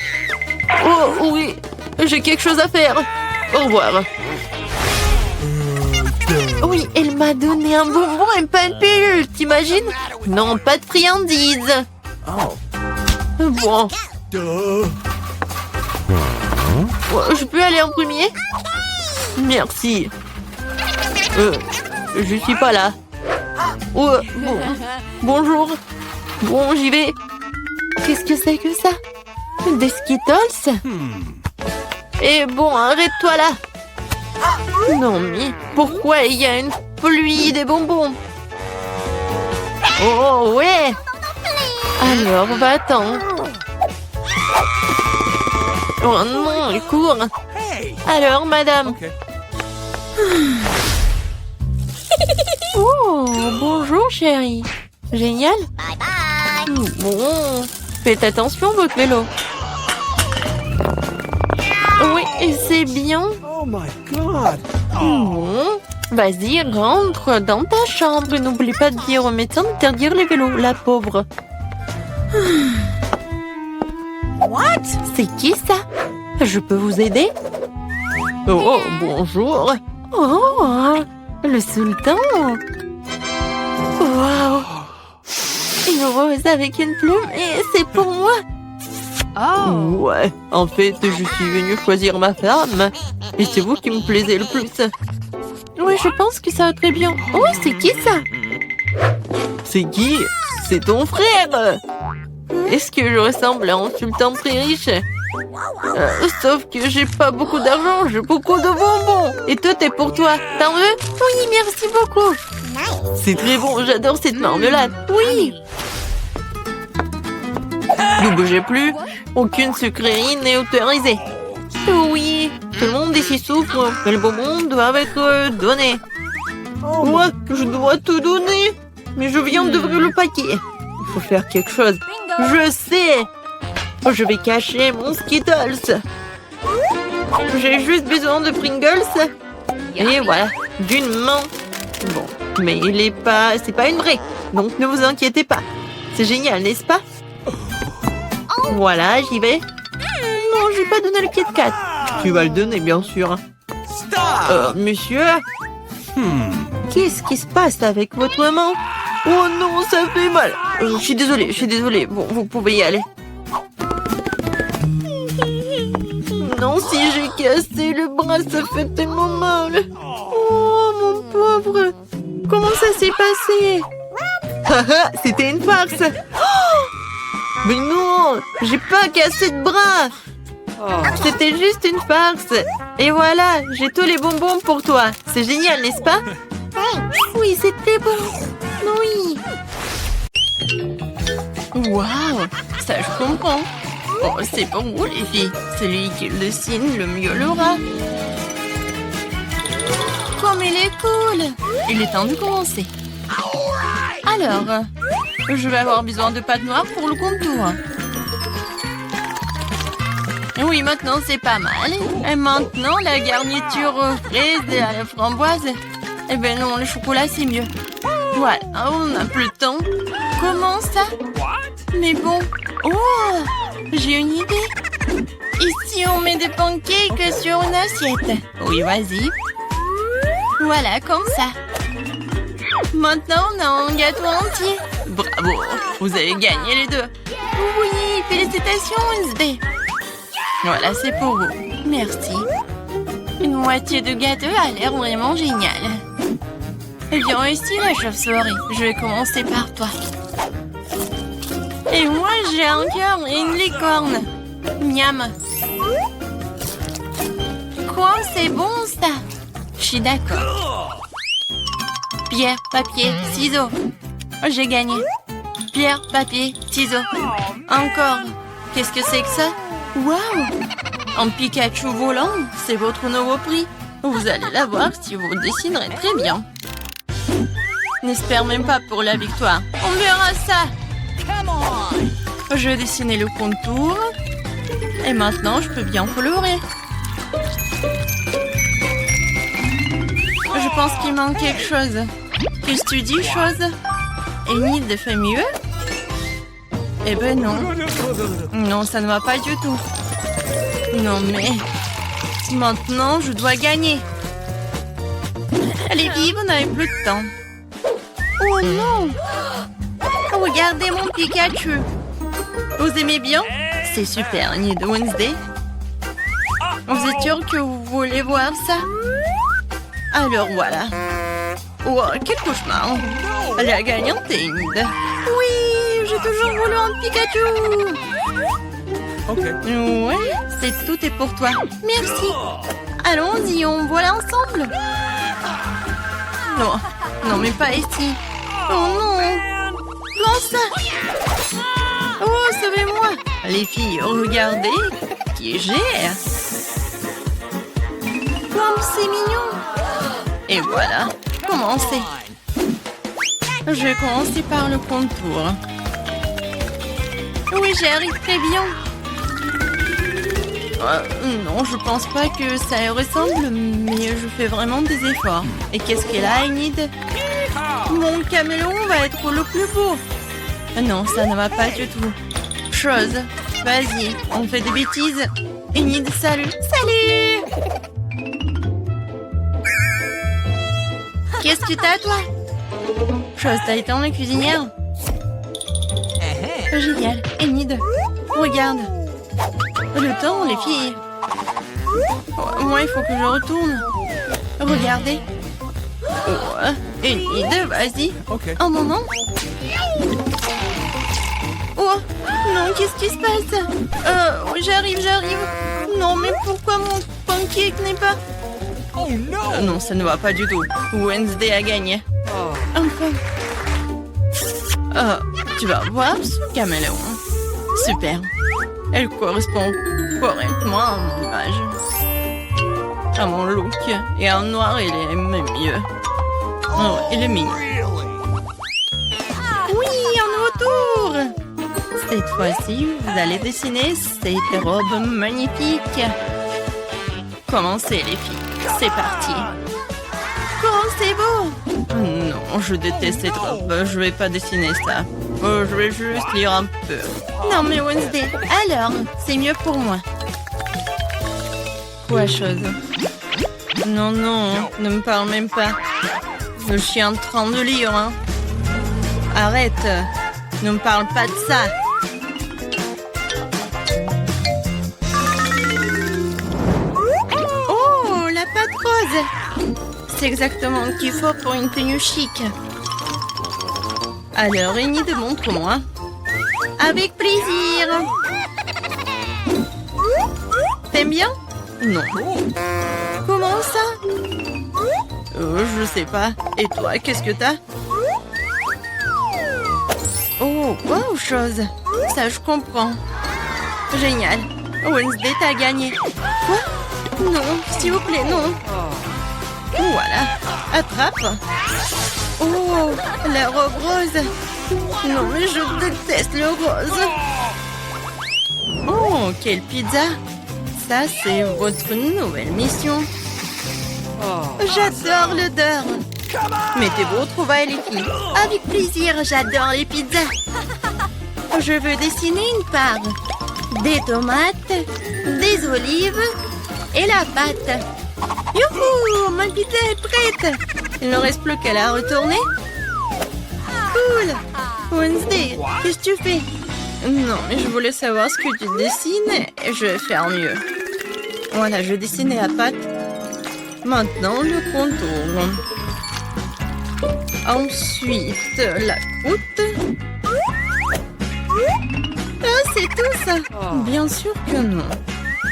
Oh oui, j'ai quelque chose à faire. Au revoir. Oui, elle m'a donné un bonbon et pas une pilule, t'imagines? Non, pas de friandises. Bon. Je peux aller en premier? Merci. Je suis pas là. Oh, bon. Bonjour. Bon, j'y vais. Qu'est-ce que c'est que ça? Des Skittles? Et bon, arrête-toi là. Non, mais pourquoi il y a une pluie de bonbons? Oh, ouais. Alors, va-t'en. Oh non, il court. Alors, madame. Oh, bonjour, chérie. Génial. Bon, faites attention, votre vélo. Oui, c'est bien. Oh my God. Bon, vas-y, rentre dans ta chambre. N'oublie pas de dire au médecin d'interdire les vélos, la pauvre. What? C'est qui ça? Je peux vous aider? Oh, bonjour. Oh, le sultan. Waouh. Une rose avec une plume et c'est pour moi. Oh. Ouais, en fait, je suis venue choisir ma femme. Et c'est vous qui me plaisez le plus. Oui, je pense que ça va très bien. Oh, c'est qui ça? C'est qui? C'est ton frère. Est-ce que je ressemble à un sultan très riche? Sauf que j'ai pas beaucoup d'argent, j'ai beaucoup de bonbons. Et tout est pour toi. T'en veux? Oui, merci beaucoup. C'est très bon, j'adore cette marmelade. Oui. Ne bougez plus. Aucune sucrerie n'est autorisée. Oui, tout le monde ici souffre. Mais les bonbons doivent être donnés. Moi, je dois tout donner. Mais je viens d'ouvrir le paquet. Il faut faire quelque chose. Je sais. Je vais cacher mon Skittles. J'ai juste besoin de Pringles. Et voilà, d'une main. Bon, mais il est pas... C'est pas une vraie. Donc ne vous inquiétez pas. C'est génial, n'est-ce pas? Voilà, j'y vais. Non, j'ai pas donné le Kit Kat. Tu vas le donner, bien sûr. Monsieur? Qu'est-ce qui se passe avec votre main? Oh non, ça fait mal. Je suis désolée. Bon, vous pouvez y aller. Non, si j'ai cassé le bras, ça fait tellement mal. Oh, mon pauvre. Comment ça s'est passé? Haha, c'était une farce. Oh, mais non, j'ai pas cassé de bras. C'était juste une farce. Et voilà, j'ai tous les bonbons pour toi. C'est génial, n'est-ce pas? Oui, c'est très bon. Oui. Waouh, ça je comprends. Oh, c'est pour vous les filles. Celui qui le dessine, le mieux l'aura. Comme mais il est cool. Il est temps de commencer. Alors, je vais avoir besoin de pâte noire pour le contour. Oui, maintenant c'est pas mal. Et maintenant, la garniture aux fraises et à la framboise. Eh ben non, le chocolat c'est mieux. Voilà, on n'a plus le temps. Comment ça? Mais bon. Oh, j'ai une idée. Ici, on met des pancakes sur une assiette. Oui, vas-y. Voilà, comme ça. Maintenant, on a un gâteau entier. Bravo, vous avez gagné les deux. Oui, félicitations, Wednesday. Voilà, c'est pour vous. Merci. Une moitié de gâteau a l'air vraiment génial. Viens ici, la chauve-souris. Je vais commencer par toi. Et moi, j'ai un cœur et une licorne. Miam. Quoi, c'est bon, ça? Je suis d'accord. Pierre, papier, ciseaux. J'ai gagné. Pierre, papier, ciseaux. Encore. Qu'est-ce que c'est que ça? Waouh! Un Pikachu volant, c'est votre nouveau prix. Vous allez l'avoir si vous dessinerez très bien. N'espère même pas pour la victoire. On verra ça. Je vais dessiner le contour. Et maintenant, je peux bien colorer. Je pense qu'il manque quelque chose. Qu'est-ce que tu dis, chose? Enid fait mieux? Eh ben non. Non, ça ne va pas du tout. Non, mais... Maintenant, je dois gagner. Allez, vive, on n'avait plus de temps. Oh non! Regardez mon Pikachu. Vous aimez bien? C'est super, Enid. Wednesday. Vous êtes sûr que vous voulez voir ça? Alors voilà. Oh, quel cauchemar. La gagnante est Enid. Oui, j'ai toujours voulu un Pikachu. Ouais, tout est pour toi. Merci. Allons-y, on voit ensemble. Non, non, mais pas ici. Oh non. Comment ça? Oh, sauvez-moi. Les filles, regardez qui gère. Comme c'est mignon. Et voilà, commencez. Je vais commencer par le contour. Oui, j'y arrive très bien. Non, je pense pas que ça y ressemble, mais je fais vraiment des efforts. Et qu'est-ce qu'elle a, Enid? Mon caméléon va être le plus beau. Non, ça ne va pas du tout. Chose, vas-y, on fait des bêtises. Enid, salut. Salut! Qu'est-ce que t'as, toi? Chose, t'as été en la cuisinière? Génial. Enid, regarde. Le temps, les filles. Moi, il faut que je retourne. Regardez. Oh, Enid, vas-y. Un moment. Oh, non, qu'est-ce qui se passe? J'arrive. Non, mais pourquoi mon pancake n'est pas... non, ça ne va pas du tout. Wednesday a gagné. Enfin. Tu vas voir ce caméléon. Super. Elle correspond correctement à mon image. À mon look. Et en noir, il est même mieux. Oh, il est mignon. Oui, un nouveau tour. Cette fois-ci, vous allez dessiner cette robe magnifique. Commencez, les filles. C'est parti. Comment c'est beau! Non, je déteste cette robe. Je vais pas dessiner ça. Je vais juste lire un peu. Non, mais Wednesday, alors, c'est mieux pour moi. Quoi, chose? Non, ne me parle même pas. Je suis en train de lire, hein. Arrête. Ne me parle pas de ça. Oh, la pâte rose! C'est exactement ce qu'il faut pour une tenue chic. Alors, Enid, montre-moi. Avec plaisir. T'aimes bien? Non. Comment ça? Je sais pas. Et toi, qu'est-ce que t'as? Oh, wow, chose. Ça, je comprends. Génial. Wednesday, t'as gagné. Quoi? Non, s'il vous plaît, non. Voilà, attrape. Oh, la robe rose. Non, mais je déteste le rose. Oh, quelle pizza. Ça, c'est votre nouvelle mission. J'adore l'odeur. Mettez-vous au trouvailles, les filles. Avec plaisir, j'adore les pizzas. Je veux dessiner une part. Des tomates, des olives et la pâte. Youhou, ma pizza est prête. Il ne reste plus qu'à la retourner. Cool. Wednesday, qu'est-ce que tu fais? Non, mais je voulais savoir ce que tu dessines et je vais faire mieux. Voilà, je dessinais la pâte. Maintenant, le contour. Ensuite, la croûte. Ah, c'est tout ça? Bien sûr que non.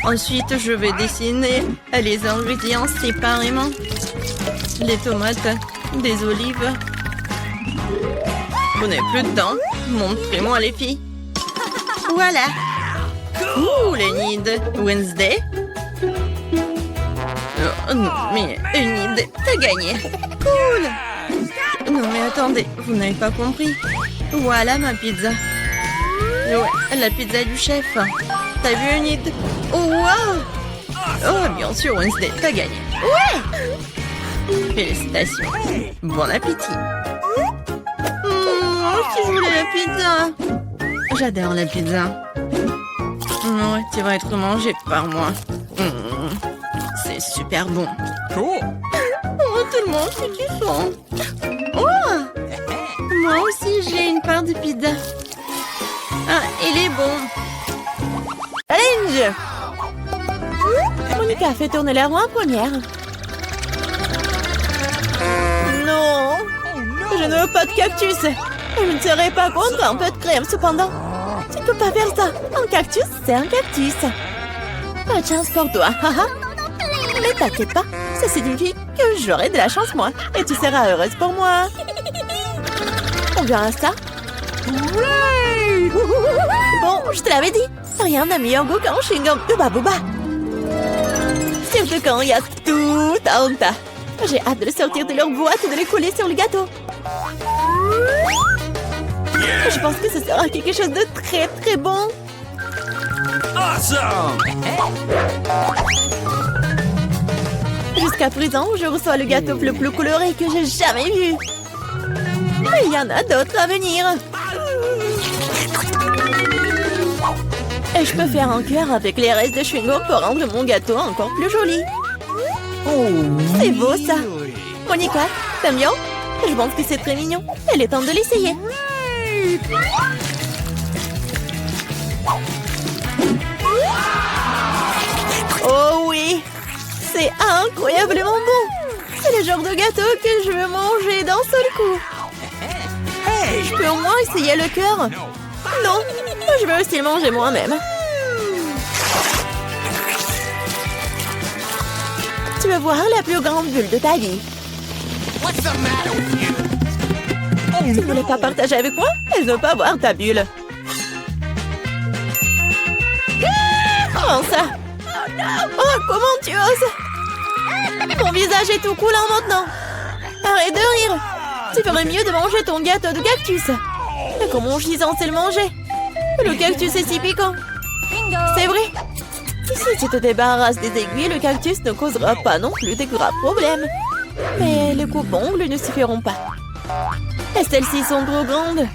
Ensuite, je vais dessiner les ingrédients séparément. Les tomates, des olives. Vous n'avez plus de dents? Montrez-moi les filles. Voilà. Cool, Enid. Wednesday? Oh, non, mais Enid, t'as gagné. Cool. Non, mais attendez, vous n'avez pas compris. Voilà ma pizza. Ouais, la pizza du chef. T'as vu, Enid? Oh, wow! Oh, bien sûr, Wednesday, t'as gagné. Ouais! Félicitations. Bon appétit. Si je voulais la pizza. J'adore la pizza. Ouais, tu vas être mangé par moi. C'est super bon. Cool. Oh, tout le monde, c'est kiffant. Oh! Moi aussi, j'ai une part de pizza. Ah, il est bon. Challenge! Monica fait tourner la roue en première. Non! Je ne veux pas de cactus. Je ne serais pas contre un peu de crème, cependant. Tu ne peux pas faire ça. Un cactus, c'est un cactus. Pas de chance pour toi. Mais t'inquiète pas, ça signifie que j'aurai de la chance, moi. Et tu seras heureuse pour moi. On verra ça. Bon, je te l'avais dit. Rien n'a meilleur goût qu'un chewing-gum de Babouba. Surtout quand il y a tout un tas. J'ai hâte de le sortir de leur boîte et de les coller sur le gâteau. Je pense que ce sera quelque chose de très très bon. Awesome! Jusqu'à présent, je reçois le gâteau le plus coloré que j'ai jamais vu. Mais il y en a d'autres à venir. Et je peux faire un cœur avec les restes de chewing-gum pour rendre mon gâteau encore plus joli. C'est beau ça. Monica, t'aimes bien? Je pense que c'est très mignon. Il est temps de l'essayer. Oh oui! C'est incroyablement bon! C'est le genre de gâteau que je veux manger d'un seul coup. Je peux au moins essayer le cœur? Non, je veux aussi le manger moi-même. Tu veux voir la plus grande bulle de ta vie? Tu ne voulais pas partager avec moi? Je ne veux pas voir ta bulle. Comment ça? Oh, comment tu oses? Ton visage est tout coulant maintenant. Arrête de rire. Tu ferais mieux de manger ton gâteau de cactus. Mais comment je suis censée le manger? Le cactus est si piquant. C'est vrai. Si tu te débarrasses des aiguilles, le cactus ne causera pas non plus de graves problèmes. Mais les coupes-ongles ne suffiront pas. Et celles-ci sont trop grandes.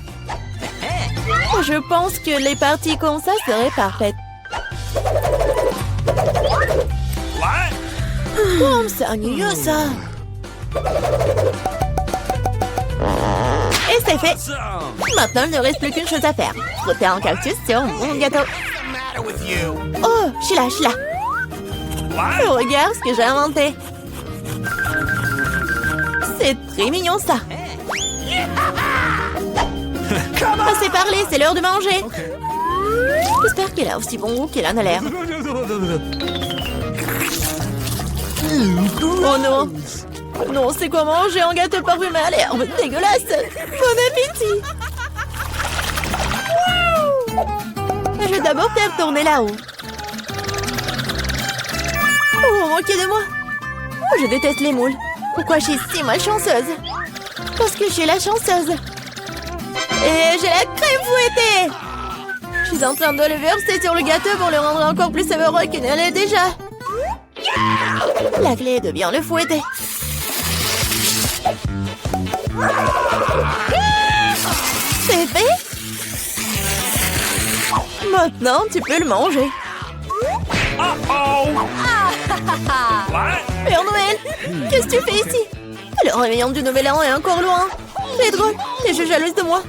Je pense que les parties comme ça seraient parfaites. Oh, c'est ennuyeux ça. Et c'est fait. Maintenant, il ne reste plus qu'une chose à faire. Frotter un cactus sur mon gâteau. Oh, Sheila. Regarde ce que j'ai inventé. C'est très mignon ça. Assez parlé, c'est l'heure de manger. J'espère qu'il a aussi bon goût qu'il en a l'air. Oh non. Non, c'est quoi manger un gâteau parfumé à l'herbe? Dégueulasse. Bon appétit. Je vais d'abord faire tourner là-haut. Oh, moquez de moi. Oh, je déteste les moules. Pourquoi je suis si malchanceuse? Parce que je suis la chanceuse. Et j'ai la crème fouettée. Je suis en train de le verser sur le gâteau pour le rendre encore plus savoureux qu'il ne l'est déjà. La clé est de bien le fouetter. C'est fait. Maintenant, tu peux le manger. Uh-oh! What? Père Noël, qu'est-ce que tu fais ici? Le réveillon du Nouvel An est encore loin. C'est drôle, et je suis jalouse de moi.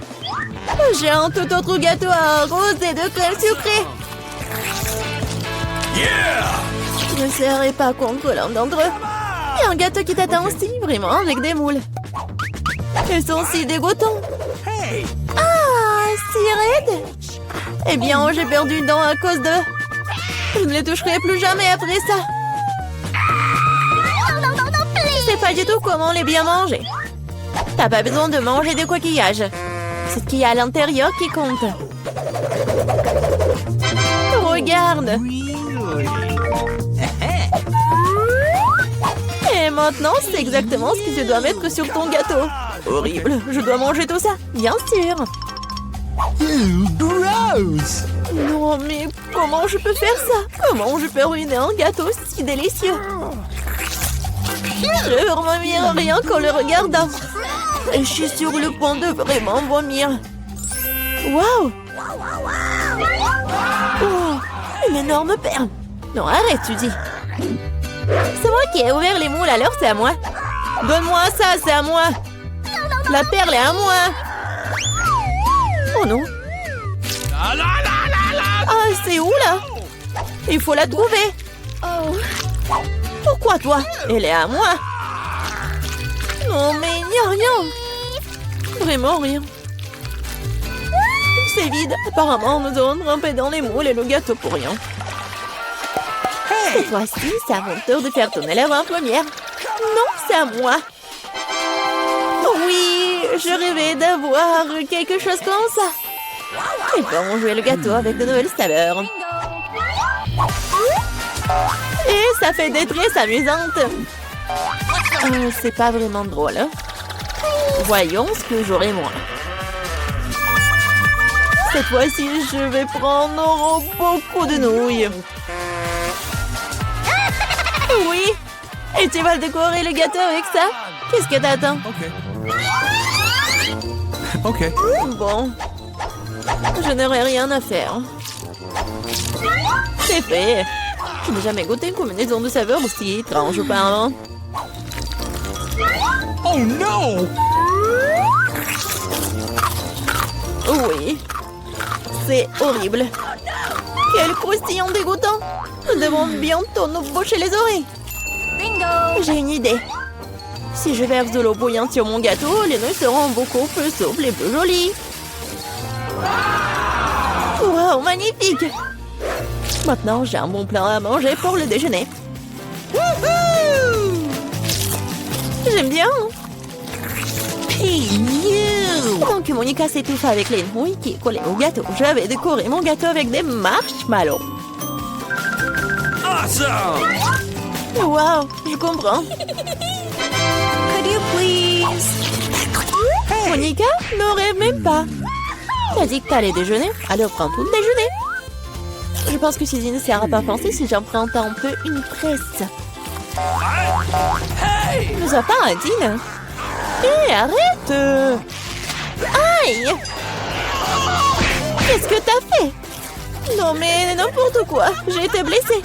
J'ai un tout autre gâteau à rose et de crème sucrée. Yeah! Je ne serai pas contre l'un d'entre eux. Il y a un gâteau qui t'attend aussi, vraiment, avec des moules. Ils sont si dégoûtants. Hey! Ah, si raide. Eh bien, j'ai perdu une dent à cause d'eux. Je ne les toucherai plus jamais après ça. Je sais pas du tout comment les bien manger. T'as pas besoin de manger des coquillages. C'est ce qu'il y a à l'intérieur qui compte. Regarde. Et maintenant, c'est exactement ce que tu dois mettre sur ton gâteau. Horrible, je dois manger tout ça, bien sûr. Gross! Non, mais comment je peux faire ça? Comment je peux ruiner un gâteau si délicieux? Je vomir rien qu'en le regardant. Et je suis sur le point de vraiment vomir. Waouh! Oh, une énorme perle. Non, arrête, tu dis. C'est moi qui ai ouvert les moules, alors c'est à moi. Donne-moi ça, c'est à moi. La perle est à moi. Oh non. Ah, c'est où là? Il faut la trouver. Oh. Pourquoi toi? Elle est à moi. Non, mais il n'y a rien. Vraiment rien. C'est vide. Apparemment, nous avons trempé dans les moules et le gâteau pour rien. Cette fois-ci, c'est à mon tour de faire tourner la roue en première. Non, c'est à moi. Oui, je rêvais d'avoir quelque chose comme ça. Et bon, jouer le gâteau avec de nouvelles saveurs. Et ça fait des tresses amusantes. C'est pas vraiment drôle, hein? Voyons ce que j'aurai moi. Cette fois-ci, je vais prendre beaucoup de nouilles. Oui. Et tu vas décorer le gâteau avec ça? Qu'est-ce que t'attends? OK. Bon. Je n'aurai rien à faire. C'est fait. Je n'ai jamais goûté une combinaison de saveurs aussi étrange auparavant. Oh no! Oui. C'est horrible. Quel croustillant dégoûtant. Nous devons bientôt nous boucher les oreilles. Bingo! J'ai une idée. Si je verse de l'eau bouillante sur mon gâteau, les nouilles seront beaucoup plus souples et plus jolies. Wow, magnifique! Maintenant, j'ai un bon plat à manger pour le déjeuner. J'aime bien. Pendant que Monica s'étouffe avec les nouilles qui collaient au gâteau, je vais décorer mon gâteau avec des marshmallows. Awesome! Wow, je comprends. Could you please? Monica, ne rêve même pas. T'as dit que t'allais déjeuner, alors prends tout le déjeuner. Je pense que ceci ne sert à pas penser si j'emprunte un peu une presse. Hey! Ne sois pas indigne. Hé, arrête! Aïe! Qu'est-ce que t'as fait? Non mais n'importe quoi, j'ai été blessée.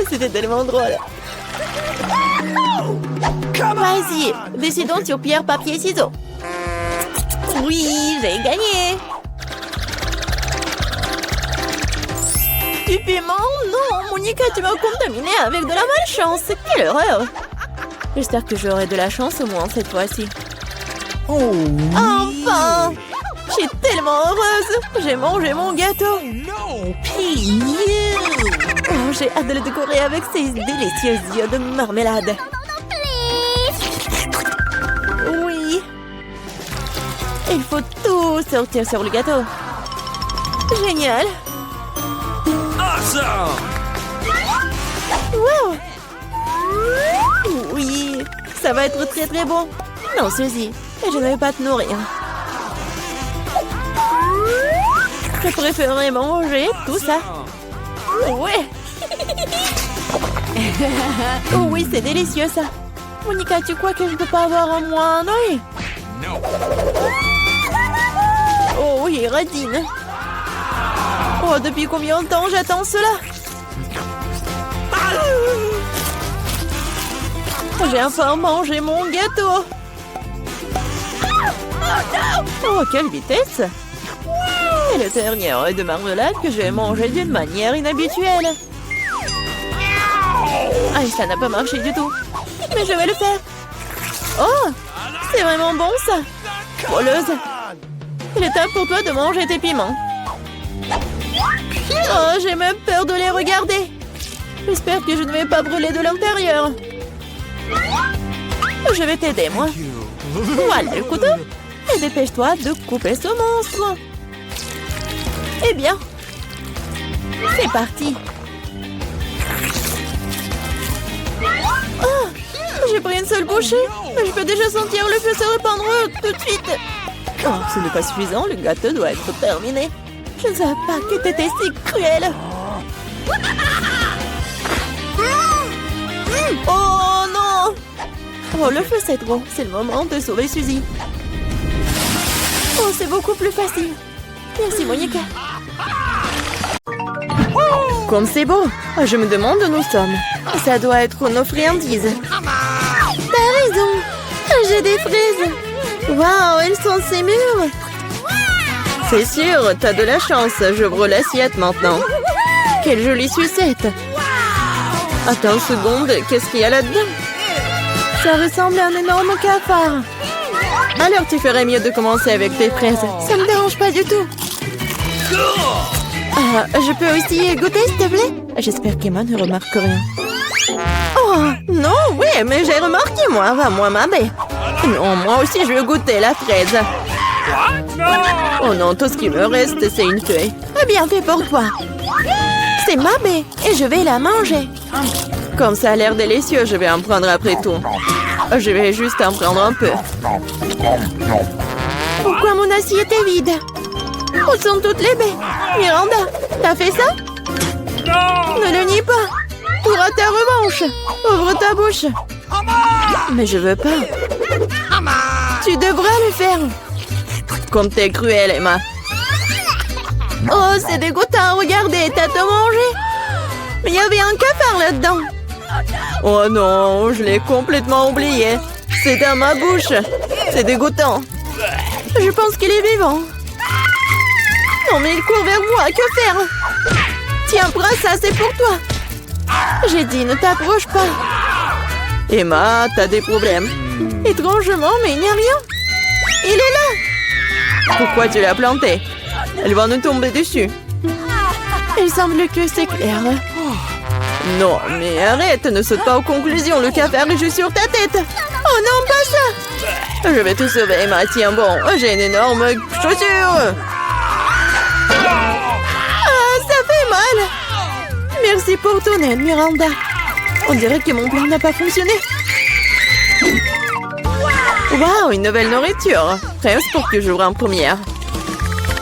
C'était tellement drôle. Vas-y, décidons sur pierre, papier, ciseaux. Oui, j'ai gagné. Du piment? Non, Monica, tu m'as contaminé avec de la malchance. Quelle horreur! J'espère que j'aurai de la chance au moins cette fois-ci. Oh! Enfin! Je suis tellement heureuse! J'ai mangé mon gâteau! No! Oh, j'ai hâte de le décorer avec ces délicieux yeux de marmelade. Oui! Il faut tout sortir sur le gâteau. Génial! Awesome! Wow! Oui! ça va être très très bon. Non, Suzy, je ne vais pas te nourrir. Je préférerais manger tout ça. Ouais. Oh oui, c'est délicieux ça. Monica, tu crois que je ne peux pas avoir un moins un œil? No. Oh oui, radine. Oh, depuis combien de temps j'attends cela? J'ai enfin mangé mon gâteau. Oh, quelle vitesse! C'est le dernier œil de marmelade que j'ai mangé d'une manière inhabituelle. Ah, ça n'a pas marché du tout. Mais je vais le faire. Oh, c'est vraiment bon ça. Voleuse. Il est temps pour toi de manger tes piments. Oh, j'ai même peur de les regarder. J'espère que je ne vais pas brûler de l'intérieur. Je vais t'aider, moi. Voilà le couteau. Et dépêche-toi de couper ce monstre. Eh bien, c'est parti. Oh, j'ai pris une seule bouchée, mais je peux déjà sentir le feu se répandre tout de suite. Oh, ce n'est pas suffisant, le gâteau doit être terminé. Je ne savais pas que t'étais si cruel. Oh non! Oh, le feu c'est trop. C'est le moment de sauver Suzy. Oh, c'est beaucoup plus facile. Merci, Monica. Comme c'est beau. Je me demande où nous sommes. Ça doit être nos friandises. T'as raison. J'ai des fraises. Waouh, elles sont si mûres. C'est sûr, t'as de la chance. J'ouvre l'assiette maintenant. Quelle jolie sucette. Attends une seconde, qu'est-ce qu'il y a là-dedans? Ça ressemble à un énorme cafard. Alors tu ferais mieux de commencer avec tes fraises. Ça me dérange pas du tout. Ah, je peux aussi goûter, s'il te plaît? J'espère qu'Emma ne remarque rien. Oh, non, oui, mais j'ai remarqué, moi. Va, moi, ma baie. Non, moi aussi, je veux goûter la fraise. Oh non, tout ce qui me reste, c'est une feuille. Bien fait pour toi. C'est ma baie et je vais la manger. Comme ça a l'air délicieux, je vais en prendre après tout. Je vais juste en prendre un peu. Pourquoi mon assiette est vide? Où sont toutes les baies? Miranda, t'as fait ça? Ne le nie pas. Tu auras ta revanche. Ouvre ta bouche. Mais je veux pas. Tu devras le faire. Comme t'es cruelle, Emma. Oh, c'est dégoûtant. Regardez, t'as tout mangé. Mais il y avait un cafard là-dedans. Oh non, je l'ai complètement oublié. C'est dans ma bouche. C'est dégoûtant. Je pense qu'il est vivant. Non, mais il court vers moi. Que faire? Tiens, prends ça, c'est pour toi. J'ai dit, ne t'approche pas. Emma, t'as des problèmes. Étrangement, mais il n'y a rien. Il est là. Pourquoi tu l'as planté? Elle va nous tomber dessus. Il semble que c'est clair. Non, mais arrête, ne saute pas aux conclusions. Le cafard est juste sur ta tête. Oh non, pas ça. Je vais te sauver, Emma. Tiens, bon, j'ai une énorme chaussure. Ah, ça fait mal. Merci pour ton aide, Miranda. On dirait que mon plan n'a pas fonctionné. Waouh, une nouvelle nourriture. Presque pour que j'ouvre en première.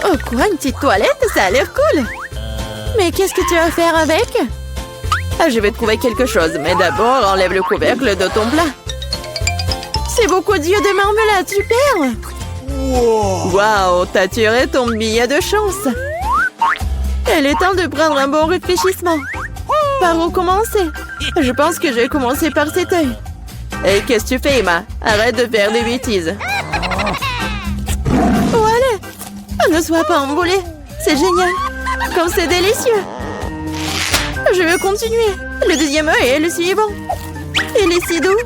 Oh quoi, une petite toilette? Ça a l'air cool. Mais qu'est-ce que tu vas faire avec? Ah, je vais trouver quelque chose. Mais d'abord, enlève le couvercle de ton plat. C'est beaucoup d'yeux de marmelade, super. Waouh, t'as tiré ton billet de chance. Il est temps de prendre un bon réfléchissement. Par où commencer? Je pense que je vais commencer par cet œil. Et qu'est-ce que tu fais, Emma? Arrête de faire des bêtises. Voilà. Ne sois pas emballée. C'est génial. Comme c'est délicieux. Je veux continuer. Le deuxième œil est le suivant. Il est si doux.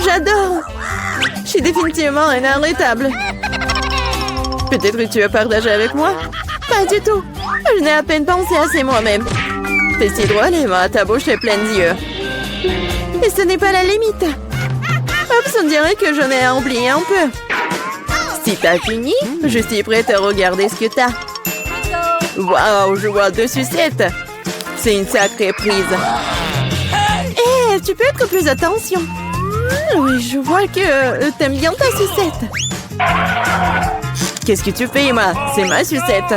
J'adore. Je suis définitivement inarrêtable. Peut-être que tu veux partager avec moi? Pas du tout. Je n'ai à peine pensé à c'est moi-même. C'est si drôle, Emma. Ta bouche est pleine d'yeux. Et ce n'est pas la limite. Oups, on dirait que j'en ai oublié un peu. Si t'as fini, je suis prête à regarder ce que t'as. Waouh, je vois 2 sucettes. C'est une sacrée prise. Hé, tu peux être plus attention. Oui, je vois que t'aimes bien ta sucette. Qu'est-ce que tu fais, Emma? C'est ma sucette.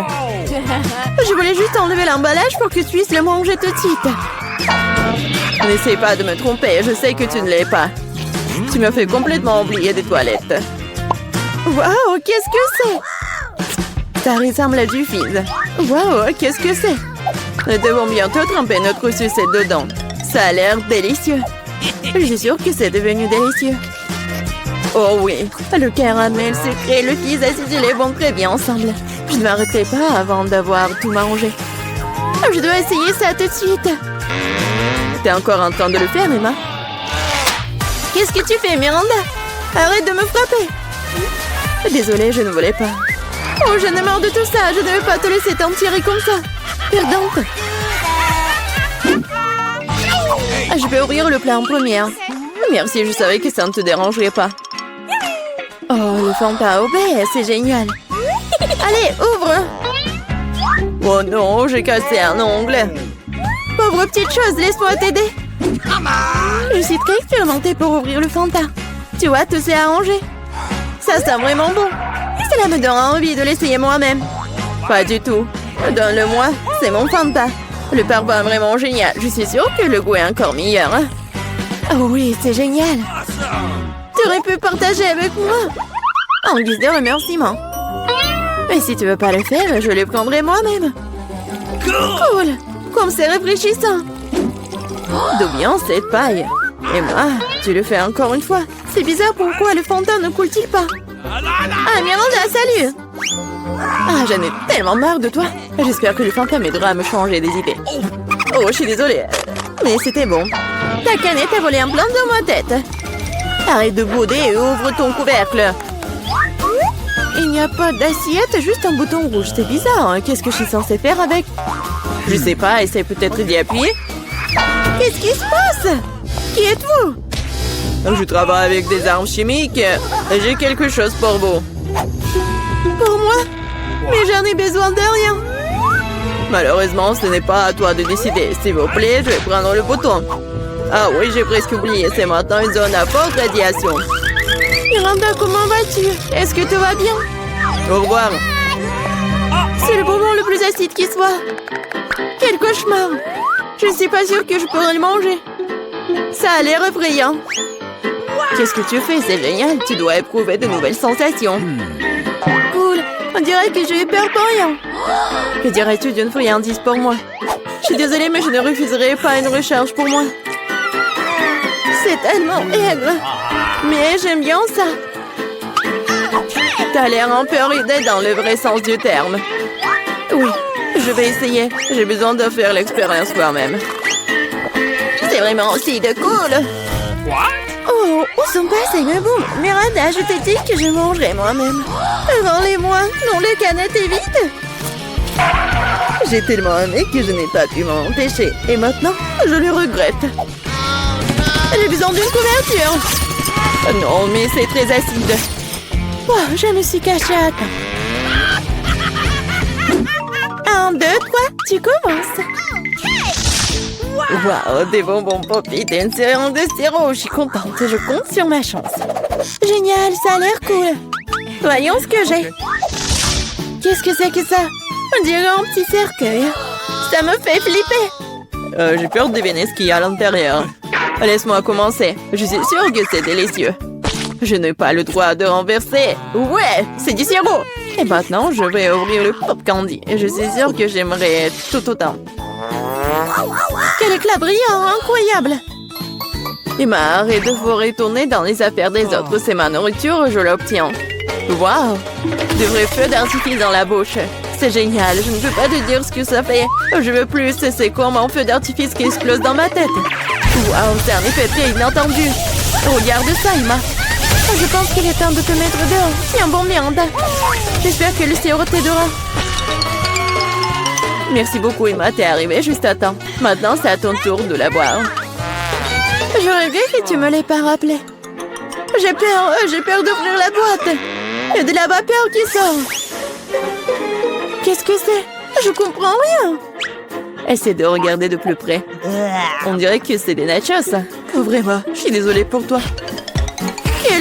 Je voulais juste enlever l'emballage pour que tu puisses le manger tout de suite. N'essaie pas de me tromper, je sais que tu ne l'es pas. Tu me fais complètement oublier des toilettes. Waouh, qu'est-ce que c'est? Ça ressemble à du fizz. Waouh, qu'est-ce que c'est? Nous devons bientôt tremper notre sucette dedans. Ça a l'air délicieux. Je suis sûre que c'est devenu délicieux. Oh oui, le caramel sucré et le fizz acidulé vont très bien ensemble. Je ne m'arrêterai pas avant d'avoir tout mangé. Je dois essayer ça tout de suite. T'es encore en train de le faire, Emma? Qu'est-ce que tu fais, Miranda? Arrête de me frapper. Désolée, je ne voulais pas. Oh, j'en ai marre de tout ça. Je ne vais pas te laisser t'en tirer comme ça. Perdante. Je vais ouvrir le plat en première. Merci, je savais que ça ne te dérangerait pas. Oh, le Fanta au baie, c'est génial. Allez, ouvre. Oh non, j'ai cassé un ongle. Pauvre petite chose, laisse-moi t'aider. Je suis très expérimentée pour ouvrir le Fanta. Tu vois, tout s'est arrangé. Ça sent vraiment bon. Cela me donne envie de l'essayer moi-même. Pas du tout. Donne-le-moi, c'est mon Fanta. Le parfum est vraiment génial. Je suis sûre que le goût est encore meilleur. Hein? Oh oui, c'est génial. Tu aurais pu partager avec moi. En guise de remerciement. Mais si tu veux pas le faire, je le prendrai moi-même. Cool. Comme c'est rafraîchissant. D'où vient cette paille? Emma, tu le fais encore une fois. C'est bizarre, pourquoi le Fanta ne coule-t-il pas? Ah, Miranda, salut! Ah, j'en ai tellement marre de toi. J'espère que le Fanta m'aidera à me changer des idées. Oh, je suis désolée. Mais c'était bon. Ta canette a volé un plan dans ma tête. Arrête de bouder et ouvre ton couvercle. Il n'y a pas d'assiette, juste un bouton rouge. C'est bizarre, hein? Qu'est-ce que je suis censée faire avec? Je sais pas, essaie peut-être d'y appuyer. Qu'est-ce qui se passe? Qui êtes-vous? Je travaille avec des armes chimiques. J'ai quelque chose pour vous. Pour moi? Mais j'en ai besoin de rien. Malheureusement, ce n'est pas à toi de décider. S'il vous plaît, je vais prendre le bouton. Ah oui, j'ai presque oublié. C'est maintenant une zone à forte radiation. Miranda, comment vas-tu? Est-ce que tout va bien? Au revoir. C'est le bonbon le plus acide qui soit. Quel cauchemar. Je ne suis pas sûre que je pourrais le manger. Ça a l'air effrayant. Qu'est-ce que tu fais? C'est génial. Tu dois éprouver de nouvelles sensations. Cool. On dirait que j'ai eu peur pour rien. Que dirais-tu d'une friandise pour moi? Je suis désolée, mais je ne refuserai pas une recharge pour moi. C'est tellement aigre. Mais j'aime bien ça. T'as l'air un peu ridé dans le vrai sens du terme. Oui, je vais essayer. J'ai besoin de faire l'expérience moi-même. C'est vraiment aussi de cool. Oh, où sont passés mes bons? Miranda, je t'ai dit que je mangerais moi-même. Rends-les-moi. Non, le canette est vide. J'ai tellement aimé que je n'ai pas pu m'en empêcher. Et maintenant, je le regrette. J'ai besoin d'une couverture. Non, mais c'est très acide. Oh, je me suis cachée à temps. 1, 2, 3, tu commences. Waouh, des bonbons Poppy, t'es une série de sirop. Je suis contente, je compte sur ma chance. Génial, ça a l'air cool. Voyons ce que j'ai. Qu'est-ce que c'est que ça? On dirait un petit cercueil. Ça me fait flipper. J'ai peur de deviner ce qu'il y a à l'intérieur. Laisse-moi commencer. Je suis sûre que c'est délicieux. Je n'ai pas le droit de renverser. Ouais, c'est du sirop. Et maintenant, je vais ouvrir le pop candy. Et je suis sûre que j'aimerais tout autant. Quel éclat brillant, incroyable. Emma, arrête de vous retourner dans les affaires des autres. C'est ma nourriture, je l'obtiens. Waouh, de vrais feux d'artifice dans la bouche. C'est génial, je ne peux pas te dire ce que ça fait. Je veux plus, c'est comme un feu d'artifice qui explose dans ma tête. Waouh, c'est un effet très inattendu. Regarde ça, Emma. Je pense qu'il est temps de te mettre dehors. Tiens bon, Miranda. J'espère que le sirop t'aidera. Merci beaucoup, Emma. T'es arrivée juste à temps. Maintenant, c'est à ton tour de la boire. J'aurais vu que tu me l'aies pas rappelé. J'ai peur d'ouvrir la boîte. Il y a de la vapeur qui sort. Qu'est-ce que c'est? Je comprends rien. Essaie de regarder de plus près. On dirait que c'est des nachos. Ouvrez-moi. Je suis désolée pour toi.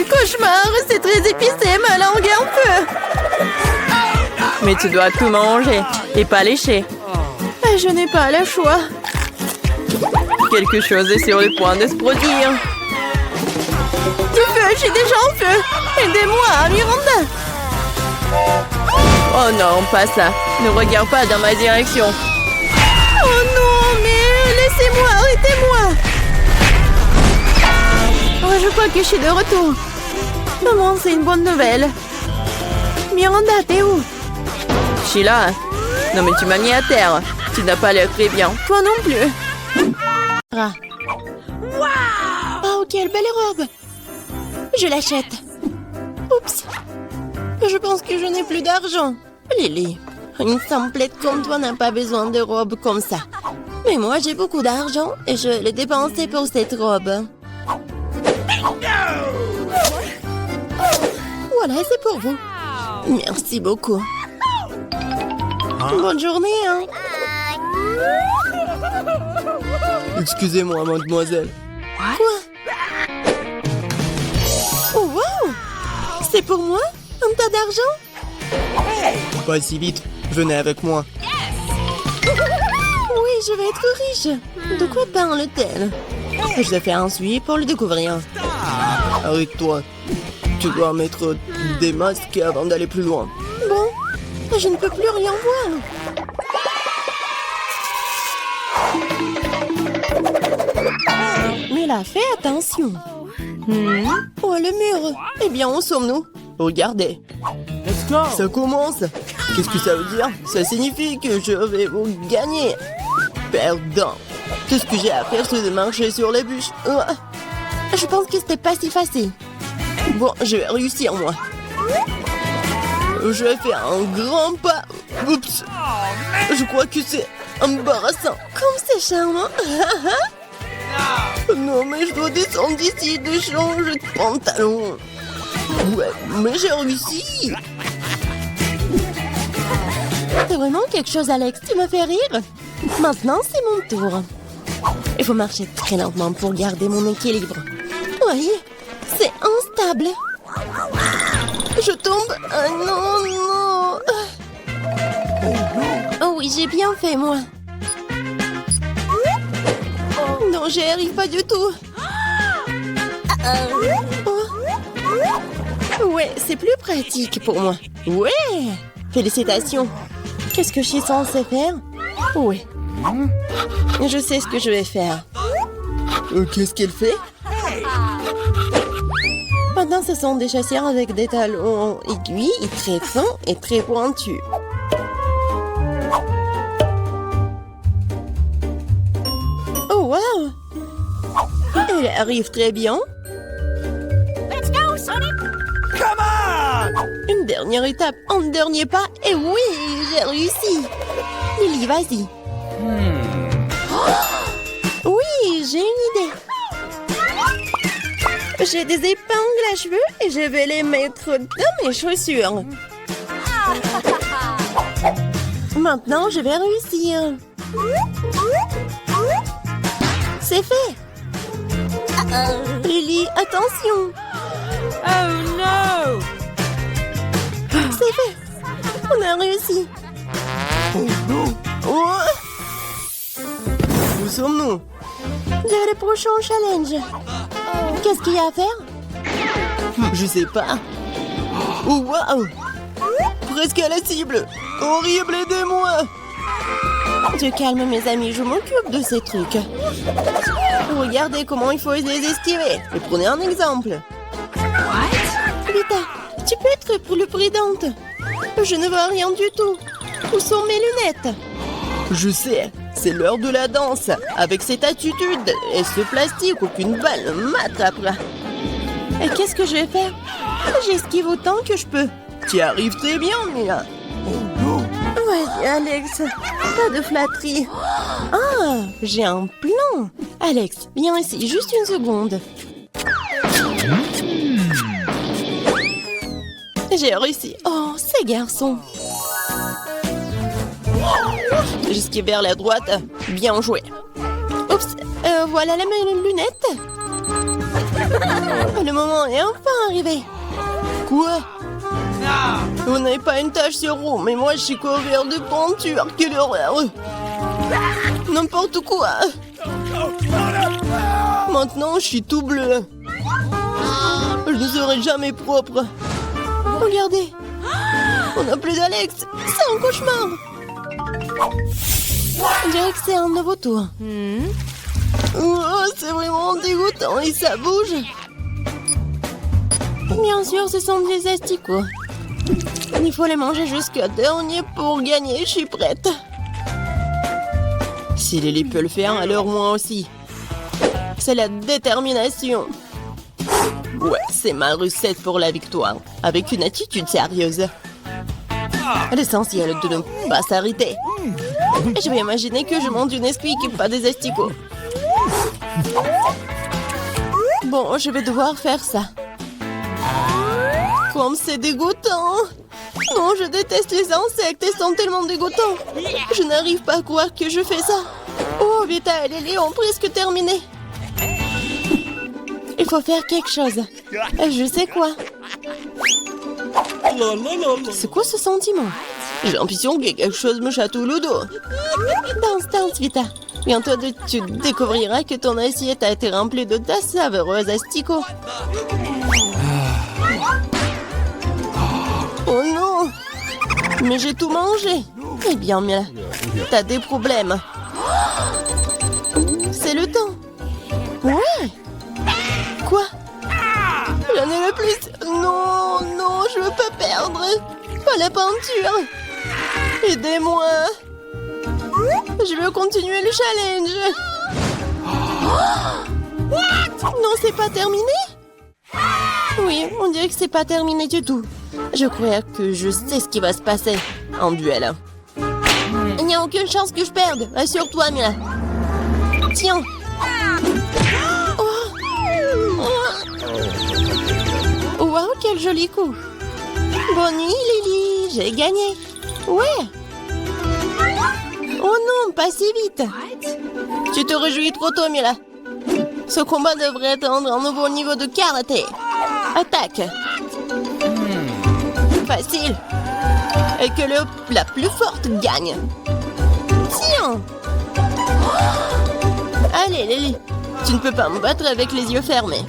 cauchemar, c'est très épicé, ma langue est en feu. Mais tu dois tout manger et pas lécher. Je n'ai pas le choix. Quelque chose est sur le point de se produire. Du feu, je suis déjà en feu. Aidez-moi, Miranda. Oh non, pas ça. Ne regarde pas dans ma direction. Oh non, mais laissez-moi, arrêtez-moi. Oh, je crois que je suis de retour. Maman, c'est une bonne nouvelle. Miranda, t'es où? Sheila, non mais tu m'as mis à terre. Tu n'as pas l'air très bien. Toi non plus. Ah. Oh, quelle belle robe. Je l'achète. Oups. Je pense que je n'ai plus d'argent. Lily, une simplette comme toi n'a pas besoin de robe comme ça. Mais moi, j'ai beaucoup d'argent et je l'ai dépensé pour cette robe. Voilà, c'est pour vous. Merci beaucoup. Bonne journée, hein. Excusez-moi, mademoiselle. Quoi? Oh, wow! C'est pour moi? Un tas d'argent? Pas si vite. Venez avec moi. Oui, je vais être riche. De quoi parle-t-elle? Je vais faire un suivi pour le découvrir. Arrête-toi. Tu dois mettre des masques avant d'aller plus loin. Bon, je ne peux plus rien voir. Mais là, fais attention. Oh, le mur. Eh bien, où sommes-nous? Regardez. Ça commence. Qu'est-ce que ça veut dire? Ça signifie que je vais vous gagner. Perdant. Tout ce que j'ai à faire, c'est de marcher sur les bûches. Je pense que c'était pas si facile. Bon, je vais réussir, moi. Je vais faire un grand pas. Oups. Je crois que c'est embarrassant. Comme c'est charmant. Non, mais je dois descendre d'ici de changer de pantalon. Ouais, mais j'ai réussi. C'est vraiment quelque chose, Alex. Tu me fais rire. Maintenant, c'est mon tour. Il faut marcher très lentement pour garder mon équilibre. Oui, c'est instable. Je tombe. Ah non, non. Oh oui, j'ai bien fait, moi. Non, j'y arrive pas du tout. Oh. Ouais, c'est plus pratique pour moi. Ouais, félicitations. Qu'est-ce que je suis censée faire? Oui. Je sais ce que je vais faire. Qu'est-ce qu'elle fait? Maintenant, ce sont des chaussures avec des talons aiguilles, très fins et très pointus. Oh, wow! Elle arrive très bien. Let's go, Sonic! Come on! Une dernière étape, un dernier pas, et oui, j'ai réussi. Lily, vas-y. Oui, j'ai une idée. J'ai des épingles à cheveux et je vais les mettre dans mes chaussures. Maintenant, je vais réussir. C'est fait. Lily, attention. Oh no! C'est fait. On a réussi. Oh. Où sommes-nous? Vers le prochain challenge. Qu'est-ce qu'il y a à faire? Je sais pas. Oh, waouh! Presque à la cible! Horrible, aidez-moi! Tu calmes mes amis, je m'occupe de ces trucs. Regardez comment il faut les esquiver. Et prenez un exemple. Vita, tu peux être plus prudente. Je ne vois rien du tout. Où sont mes lunettes? Je sais, c'est l'heure de la danse. Avec cette attitude et ce plastique, aucune balle ne m'attrapera. Et qu'est-ce que je vais faire? J'esquive autant que je peux. Tu arrives très bien, Mia. Vas-y, Alex. Pas de flatterie. Ah, j'ai un plan. Alex, viens ici, juste une seconde. J'ai réussi. Oh, ces garçons. J'esquive vers la droite. Bien joué. Oups, voilà mes lunettes. Le moment est enfin arrivé. Quoi? Vous n'avez pas une tache sur vous, mais moi je suis couvert de peinture. Quelle horreur! N'importe quoi. Maintenant je suis tout bleu. Je ne serai jamais propre. Regardez. On n'a plus d'Alex. C'est un cauchemar. On dirait que c'est un nouveau tour. Oh, c'est vraiment dégoûtant et ça bouge. Bien sûr, ce sont des asticots. Il faut les manger jusqu'à dernier pour gagner. Je suis prête. Si Lily peut le faire, alors moi aussi. C'est la détermination. Ouais, c'est ma recette pour la victoire. Avec une attitude sérieuse. L'essentiel de ne pas s'arrêter. Et je vais imaginer que je monte une Nesquik et pas des asticots. Bon, je vais devoir faire ça. Comme c'est dégoûtant. Non, je déteste les insectes, ils sont tellement dégoûtants. Je n'arrive pas à croire que je fais ça. Oh, Vita et Lily ont presque terminé. Il faut faire quelque chose. Je sais quoi. C'est quoi ce sentiment? J'ai l'impression que quelque chose me chatouille le dos. Danse, Vita. Bientôt, tu découvriras que ton assiette a été remplie de ta savoureuse asticot. Oh non! Mais j'ai tout mangé. Eh bien, Mia, t'as des problèmes. C'est le temps. Ouais! Quoi? J'en ai le plus. Non, non, je veux pas perdre. Pas la peinture. Aidez-moi. Je veux continuer le challenge. Non, c'est pas terminé? Oui, on dirait que c'est pas terminé du tout. Je crois que je sais ce qui va se passer en duel. Il n'y a aucune chance que je perde. Assure-toi, Mia. Tiens. Wow, quel joli coup. Bonne nuit, Lily. J'ai gagné. Ouais. Oh non, pas si vite. Tu te réjouis trop tôt, Mila. Ce combat devrait atteindre un nouveau niveau de karaté. Attaque. Facile. Et que la plus forte gagne. Tiens. Allez, Lily. Tu ne peux pas me battre avec les yeux fermés.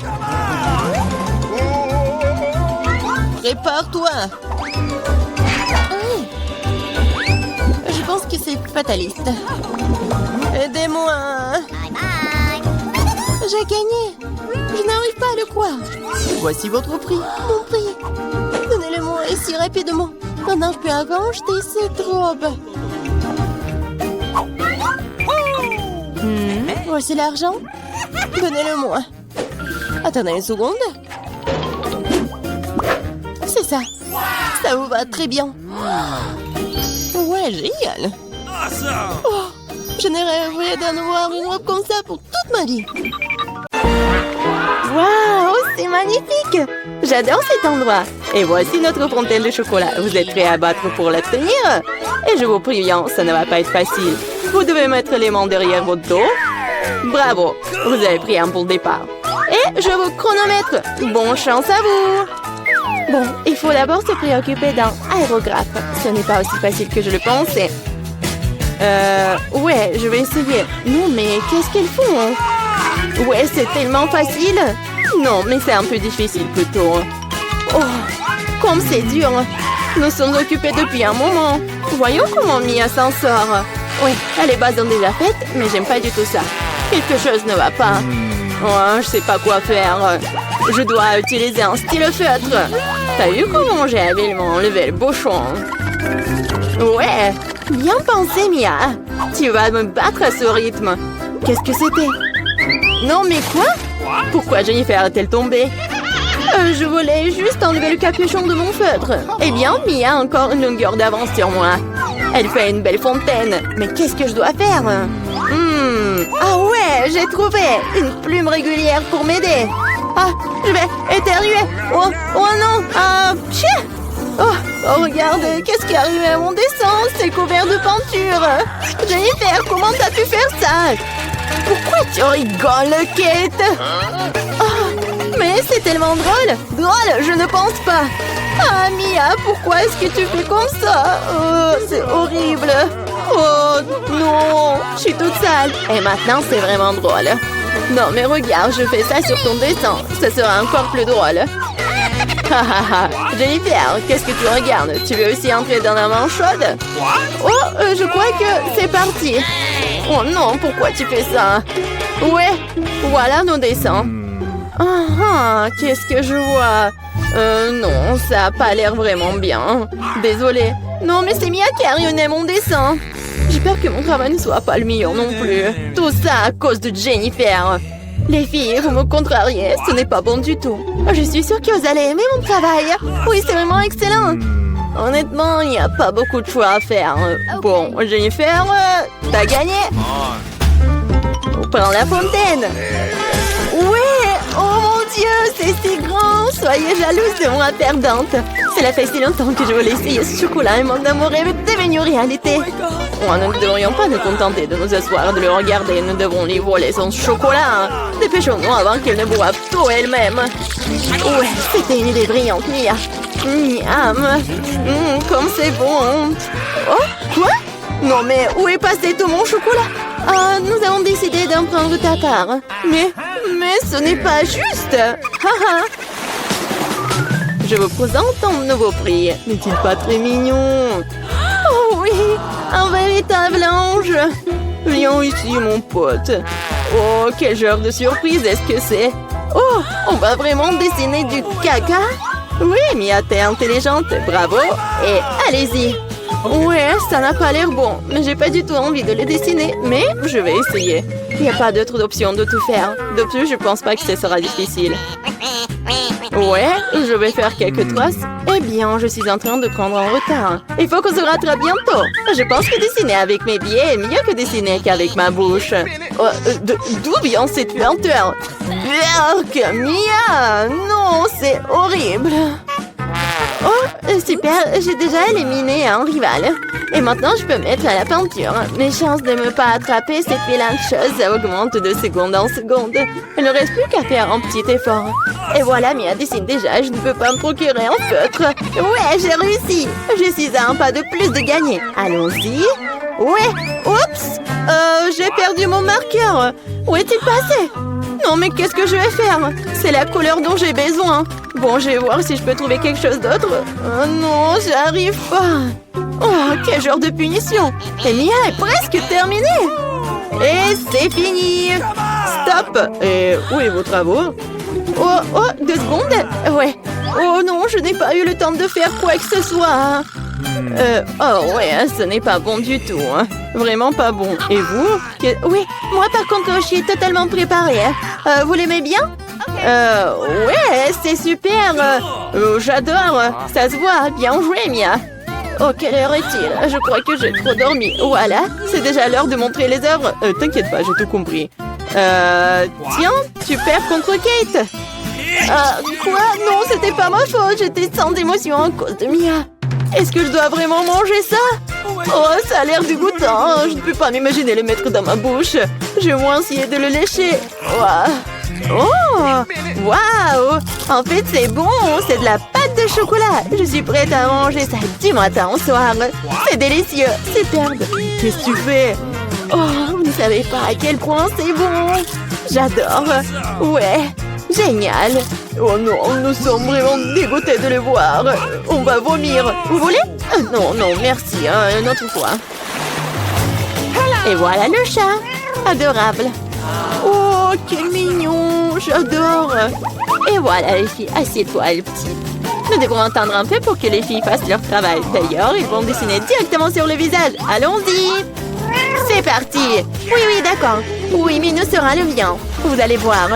Prépare-toi. Je pense que c'est fataliste. Aidez-moi. J'ai gagné. Je n'arrive pas à le croire. Voici votre prix. Mon prix. Donnez-le-moi ici rapidement. Maintenant, je peux avant acheter cette robe. Voici l'argent. Donnez-le-moi. Attendez une seconde. C'est ça. Ça vous va très bien. Ouais, génial. Oh, je n'ai rêvé d'en avoir une robe comme ça pour toute ma vie. Waouh, c'est magnifique. J'adore cet endroit. Et voici notre fontaine de chocolat. Vous êtes prêts à battre pour l'obtenir? Et je vous préviens, ça ne va pas être facile. Vous devez mettre les mains derrière votre dos. Bravo, vous avez pris un bon départ. Et je vous chronomètre. Bonne chance à vous. Bon, il faut d'abord se préoccuper d'un aérographe. Ce n'est pas aussi facile que je le pensais. Ouais, je vais essayer. Non, mais qu'est-ce qu'elles font? Ouais, c'est tellement facile. Non, mais c'est un peu difficile plutôt. Oh, comme c'est dur. Nous sommes occupés depuis un moment. Voyons comment Mia s'en sort. Oui, les bases ont déjà faites, mais j'aime pas du tout ça. Quelque chose ne va pas. Oh, je sais pas quoi faire. Je dois utiliser un stylo-feutre. T'as vu comment j'ai habilement enlevé le bouchon? Ouais, bien pensé, Mia. Tu vas me battre à ce rythme. Qu'est-ce que c'était? Non, mais quoi? Pourquoi Jennifer a-t-elle tombé? Je voulais juste enlever le capuchon de mon feutre. Eh bien, Mia a encore une longueur d'avance sur moi. Elle fait une belle fontaine. Mais qu'est-ce que je dois faire? Ah ouais, j'ai trouvé une plume régulière pour m'aider. Ah, je vais éternuer. Oh non. Ah, chien. Oh, regarde, qu'est-ce qui est arrivé à mon dessin? C'est couvert de peinture. Jennifer, comment t'as pu faire ça? Pourquoi tu rigoles, Kate? Oh, Mais c'est tellement drôle. Drôle, je ne pense pas. Ah, Mia, pourquoi est-ce que tu fais comme ça? Oh, c'est horrible. Oh, non, je suis toute sale. Et maintenant, c'est vraiment drôle. Non, mais regarde, je fais ça sur ton dessin. Ça sera encore plus drôle. Ha ha ha. Jennifer, qu'est-ce que tu regardes? Tu veux aussi entrer dans la main chaude? Oh, je crois que c'est parti. Oh non, pourquoi tu fais ça? Ouais, voilà nos dessins. Qu'est-ce que je vois? Non, ça a pas l'air vraiment bien. Désolée. Non, mais c'est Mia qui a ruiné mon dessin. J'espère que mon travail ne soit pas le meilleur non plus. Tout ça à cause de Jennifer. Les filles, vous me contrariez, ce n'est pas bon du tout. Je suis sûre que vous allez aimer mon travail. Oui, c'est vraiment excellent. Honnêtement, il n'y a pas beaucoup de choix à faire. Bon, Jennifer, t'as gagné. On prend la fontaine. Ouais, oh mon Dieu, c'est si grand. Soyez jalouse de moi, perdante. Cela fait si longtemps que je voulais essayer ce chocolat et mon amour est devenu réalité. Oh, nous ne devrions pas nous contenter de nous asseoir et de le regarder. Nous devons lui voler son chocolat. Dépêchons-nous avant qu'elle ne boive tout elle-même. Ouais, c'était une idée brillante, Mia. Miam. Comme c'est bon. Oh, quoi? Non mais où est passé tout mon chocolat? Ah, nous avons décidé d'en prendre ta part. Mais ce n'est pas juste. Haha. Je vous présente un nouveau prix. N'est-il pas très mignon? Oh oui, un véritable ange. Viens ici, mon pote. Oh, quel genre de surprise est-ce que c'est? Oh, on va vraiment dessiner du caca? Oui, Mia, t'es intelligente. Bravo. Et allez-y. Ouais, ça n'a pas l'air bon, mais j'ai pas du tout envie de le dessiner, mais je vais essayer. Il n'y a pas d'autre option de tout faire. De plus, je pense pas que ce sera difficile. Ouais, je vais faire quelques traces. Eh bien, je suis en train de prendre un retard. Il faut qu'on se rattrape bientôt. Je pense que dessiner avec mes pieds est mieux que dessiner qu'avec ma bouche. Oh, d'où vient cette lenteur? Berk, Mia! Non, c'est horrible. Oh, super, j'ai déjà éliminé un rival. Et maintenant, je peux mettre à la peinture. Mes chances de ne me pas attraper cette vilaine chose augmentent de seconde en seconde. Il ne reste plus qu'à faire un petit effort. Et voilà, Mia dessine déjà, je ne peux pas me procurer un feutre. Ouais, j'ai réussi. Je suis à un pas de plus de gagner. Allons-y. Ouais, oups, j'ai perdu mon marqueur. Où est-il passé? Non, mais qu'est-ce que je vais faire? C'est la couleur dont j'ai besoin. Bon, je vais voir si je peux trouver quelque chose d'autre. Oh non, j'arrive pas. Oh, quel genre de punition. Et Mia est presque terminée. Et c'est fini. Stop. Et où est votre travaux? Oh, 2 secondes. Ouais. Oh non, je n'ai pas eu le temps de faire quoi que ce soit. Oh ouais, ce n'est pas bon du tout. Hein. Vraiment pas bon. Et vous? Oui, moi par contre, je suis totalement préparée. Vous l'aimez bien? Ouais, c'est super. J'adore. Ça se voit. Bien joué, Mia. Oh, quelle heure est-il? Je crois que j'ai trop dormi. Voilà, c'est déjà l'heure de montrer les œuvres. T'inquiète pas, j'ai tout compris. Tiens, tu perds contre Kate. Quoi? Non, c'était pas ma faute. J'étais sans émotion à cause de Mia. Est-ce que je dois vraiment manger ça? Oh, ça a l'air dégoûtant. Je ne peux pas m'imaginer le mettre dans ma bouche. Je vais au moins essayer de le lécher. Oh, waouh! En fait, c'est bon. C'est de la pâte de chocolat. Je suis prête à manger ça du matin au soir. C'est délicieux. Superbe. Qu'est-ce que tu fais? Oh, vous ne savez pas à quel point c'est bon. J'adore. Ouais. Génial. Oh non, nous sommes vraiment dégoûtés de le voir. On va vomir. Vous voulez? Non, merci. Une autre fois. Et voilà le chat. Adorable. Oh, quel mignon. J'adore. Et voilà les filles. Assieds-toi, les petits. Nous devrons attendre un peu pour que les filles fassent leur travail. D'ailleurs, ils vont dessiner directement sur le visage. Allons-y. C'est parti. Oui, d'accord. Oui, mais nous sera le mien. Vous allez voir.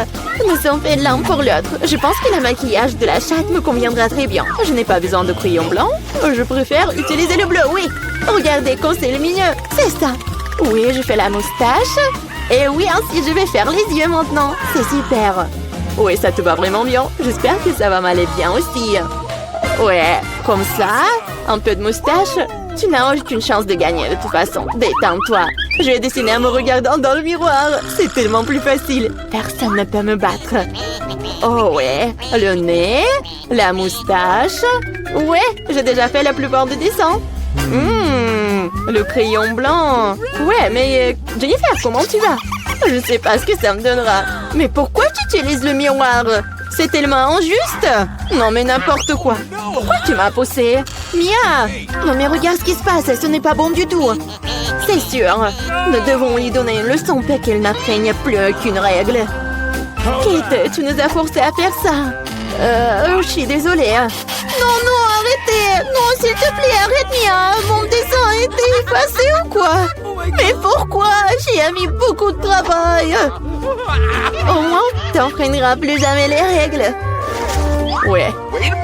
Nous sommes faits l'un pour l'autre. Je pense que le maquillage de la chatte me conviendra très bien. Je n'ai pas besoin de crayon blanc. Je préfère utiliser le bleu, oui. Regardez comme c'est lumineux. C'est ça. Oui, je fais la moustache. Et oui, ainsi je vais faire les yeux maintenant. C'est super. Oui, ça te va vraiment bien. J'espère que ça va m'aller bien aussi. Ouais, comme ça. Un peu de moustache. Tu n'as aucune chance de gagner de toute façon. Détends-toi. Je vais dessiner en me regardant dans le miroir. C'est tellement plus facile. Personne ne peut me battre. Oh ouais, le nez, la moustache. Ouais, j'ai déjà fait la plupart des dessins. Le crayon blanc. Ouais, mais Jennifer, comment tu vas? Je sais pas ce que ça me donnera. Mais pourquoi tu utilises le miroir? C'est tellement injuste. Non mais n'importe quoi. Pourquoi tu m'as poussé? Mia! Non mais regarde ce qui se passe, ce n'est pas bon du tout. C'est sûr. Nous devons lui donner une leçon pour qu'elle n'atteigne plus aucune règle. Kate, tu nous as forcé à faire ça. Je suis désolée. Non, non, arrêtez. Non, s'il te plaît, arrête, Mia. Mon dessin a été effacé ou quoi? Mais pourquoi? J'y ai mis beaucoup de travail. Au moins, t'enfreineras plus jamais les règles. Ouais.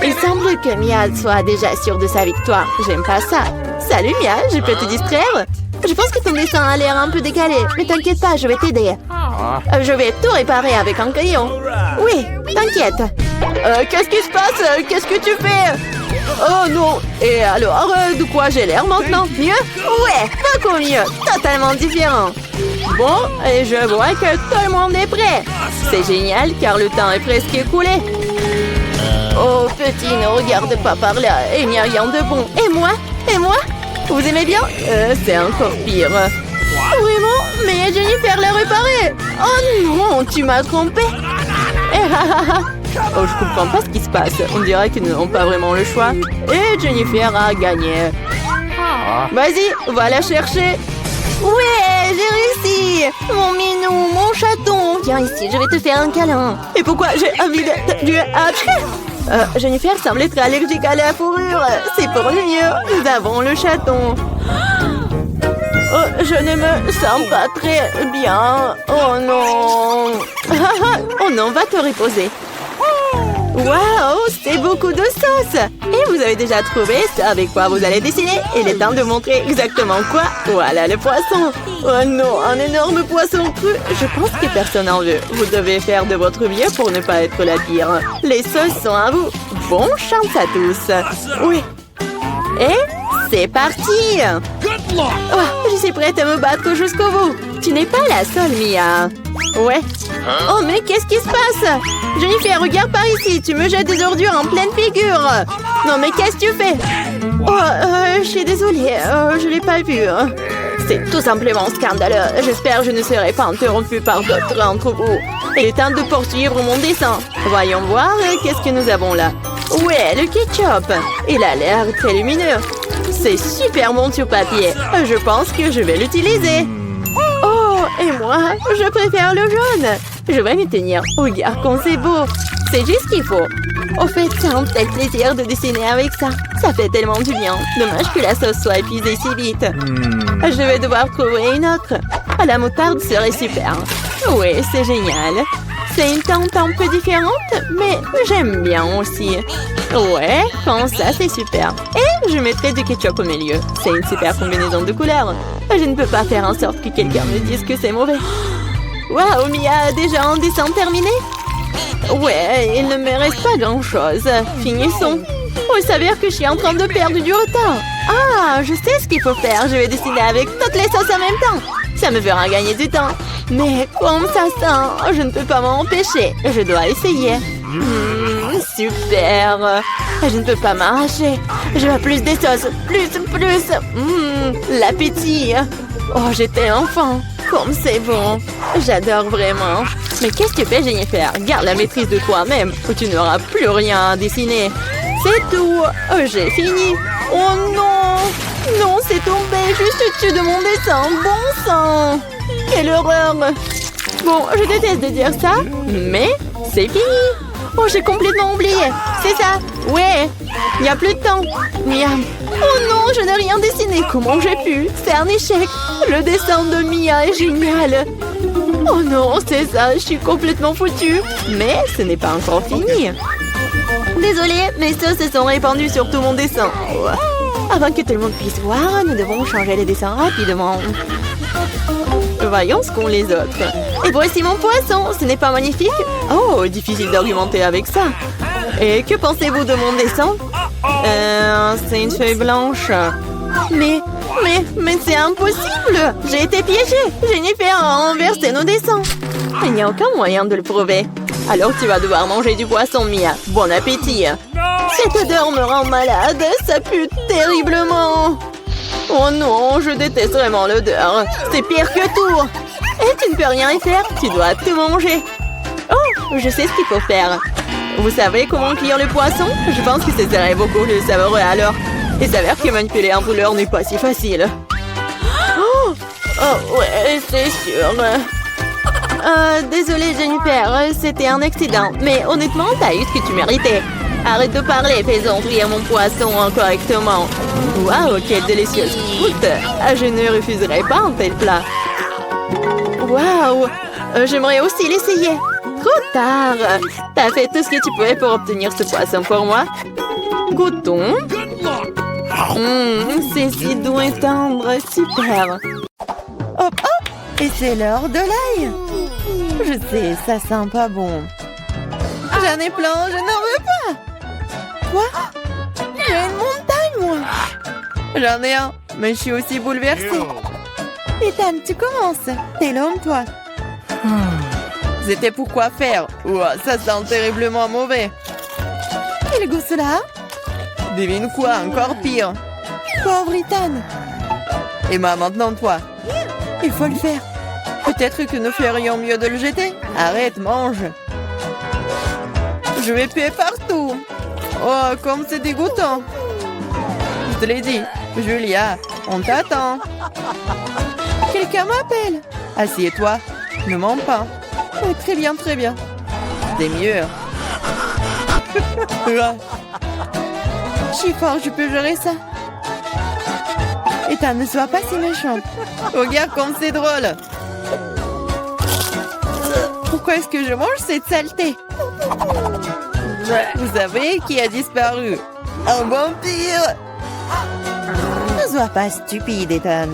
Il semble que Mia soit déjà sûre de sa victoire. J'aime pas ça. Salut, Mia, je peux te distraire? Je pense que ton dessin a l'air un peu décalé. Mais t'inquiète pas, je vais t'aider. Je vais tout réparer avec un crayon. Oui, t'inquiète. Qu'est-ce qui se passe? Qu'est-ce que tu fais? Oh non. Et alors, de quoi j'ai l'air maintenant? Mieux? Ouais, beaucoup mieux. Totalement différent. Bon, et je vois que tout le monde est prêt. C'est génial car le temps est presque écoulé. Oh, petit, ne regarde pas par là. Il n'y a rien de bon. Et moi? Et moi? Vous aimez bien? C'est encore pire. Vraiment? Mais Jennifer l'a réparé. Oh non, tu m'as trompé. Oh, je comprends pas ce qui se passe. On dirait qu'ils n'ont pas vraiment le choix. Et Jennifer a gagné. Vas-y, va la chercher. Ouais, j'ai réussi. Mon minou, mon chaton. Viens ici, je vais te faire un câlin. Et pourquoi j'ai envie de... Jennifer semble être allergique à la fourrure. C'est pour le mieux. Nous avons le chaton. Oh, je ne me sens pas très bien. Oh non. Oh non, va te reposer. Waouh, c'est beaucoup de sauce. Et vous avez déjà trouvé ce avec quoi vous allez dessiner? Il est temps de montrer exactement quoi. Voilà le poisson. Oh non, un énorme poisson cru. Je pense que personne n'en veut. Vous devez faire de votre mieux pour ne pas être la pire. Les sauces sont à vous. Bonne chance à tous. Oui. Et c'est parti. Oh, je suis prête à me battre jusqu'au bout. Tu n'es pas la seule, Mia. Ouais. Oh, mais qu'est-ce qui se passe? Jennifer, regarde par ici. Tu me jettes des ordures en pleine figure. Non, mais qu'est-ce que tu fais? Oh, je suis désolée. Je l'ai pas vu. C'est tout simplement scandaleux. J'espère que je ne serai pas interrompue par d'autres d'entre vous. Il est temps de poursuivre mon dessin. Voyons voir qu'est-ce que nous avons là. Ouais, le ketchup. Il a l'air très lumineux. C'est super bon sur papier. Je pense que je vais l'utiliser. Oh, et moi, je préfère le jaune. Je vais m'y tenir. Regarde comme c'est beau. C'est juste ce qu'il faut. Au fait, c'est un tel plaisir de dessiner avec ça. Ça fait tellement du bien. Dommage que la sauce soit épuisée si vite. Je vais devoir trouver une autre. La moutarde serait super. Oui, c'est génial. C'est une teinte un peu différente, mais j'aime bien aussi. Ouais, comme ça, c'est super. Et je mettrai du ketchup au milieu. C'est une super combinaison de couleurs. Je ne peux pas faire en sorte que quelqu'un me dise que c'est mauvais. Waouh, Mia, déjà un dessin terminé? Ouais, il ne me reste pas grand-chose. Finissons. Il s'avère que je suis en train de perdre du temps. Ah, je sais ce qu'il faut faire. Je vais dessiner avec toutes les sauces en même temps. Ça me fera gagner du temps. Mais comme ça sent, je ne peux pas m'en empêcher. Je dois essayer. Super. Je ne peux pas m'arracher. Je veux plus des sauces. Plus. L'appétit. Oh, j'étais enfant. Comme c'est bon. J'adore vraiment. Mais qu'est-ce que tu fais, Jennifer? Garde la maîtrise de toi-même ou tu n'auras plus rien à dessiner. C'est tout. J'ai fini. Oh non. Non, c'est tombé juste au-dessus de mon dessin. Bon sang. Quelle horreur. Bon, je déteste de dire ça, mais c'est fini. Oh, j'ai complètement oublié. C'est ça. Ouais. Il n'y a plus de temps. Miam. Oh non, je n'ai rien dessiné. Comment j'ai pu? C'est un échec. Le dessin de Mia est génial. Oh non, c'est ça. Je suis complètement foutue. Mais ce n'est pas encore fini. Désolée, mes sauces se sont répandues sur tout mon dessin. Avant que tout le monde puisse voir, nous devons changer les dessins rapidement. Voyons ce qu'ont les autres. Et voici mon poisson. Ce n'est pas magnifique? Oh, difficile d'argumenter avec ça. Et que pensez-vous de mon dessin? C'est une feuille blanche. Mais c'est impossible. J'ai été piégée. Jennifer a renversé nos dessins. Il n'y a aucun moyen de le prouver. Alors tu vas devoir manger du poisson, Mia. Bon appétit. Cette odeur me rend malade. Ça pue terriblement. Oh non, je déteste vraiment l'odeur. C'est pire que tout. Et tu ne peux rien y faire. Tu dois tout manger. Oh, je sais ce qu'il faut faire. Vous savez comment cuire le poisson? Je pense que ce serait beaucoup plus savoureux alors. Il s'avère que manipuler un brûleur n'est pas si facile. Oh ouais, c'est sûr. Désolée Jennifer, c'était un accident. Mais honnêtement, t'as eu ce que tu méritais. Arrête de parler, faisons cuire mon poisson correctement. Waouh, quelle délicieuse croûte. Je ne refuserai pas un tel plat. Waouh, j'aimerais aussi l'essayer. Trop tard. T'as fait tout ce que tu pouvais pour obtenir ce poisson pour moi. Goûtons. C'est si doux et tendre, super. Hop, hop, et c'est l'heure de l'ail. Je sais, ça sent pas bon. J'en ai plein, je n'en veux pas. Quoi? J'ai une montagne, moi. J'en ai un, mais je suis aussi bouleversée. Ethan, tu commences. T'es l'homme, toi. C'était pour quoi faire? Ouah, ça sent terriblement mauvais. Quel goût cela? Devine quoi, encore pire. Pauvre Ethan. Emma, maintenant toi. Il faut le faire. Peut-être que nous ferions mieux de le jeter. Arrête, mange. Je vais puer partout. Oh, comme c'est dégoûtant. Je te l'ai dit. Julia, on t'attend. Quelqu'un m'appelle. Assieds-toi. Ne mens pas. Oh, très bien, très bien. C'est mieux. Je suis fort, je peux gérer ça. Ethan, ne sois pas si méchant. Regarde comme c'est drôle. Pourquoi est-ce que je mange cette saleté? Vous savez qui a disparu? Un vampire. Ne sois pas stupide, Ethan.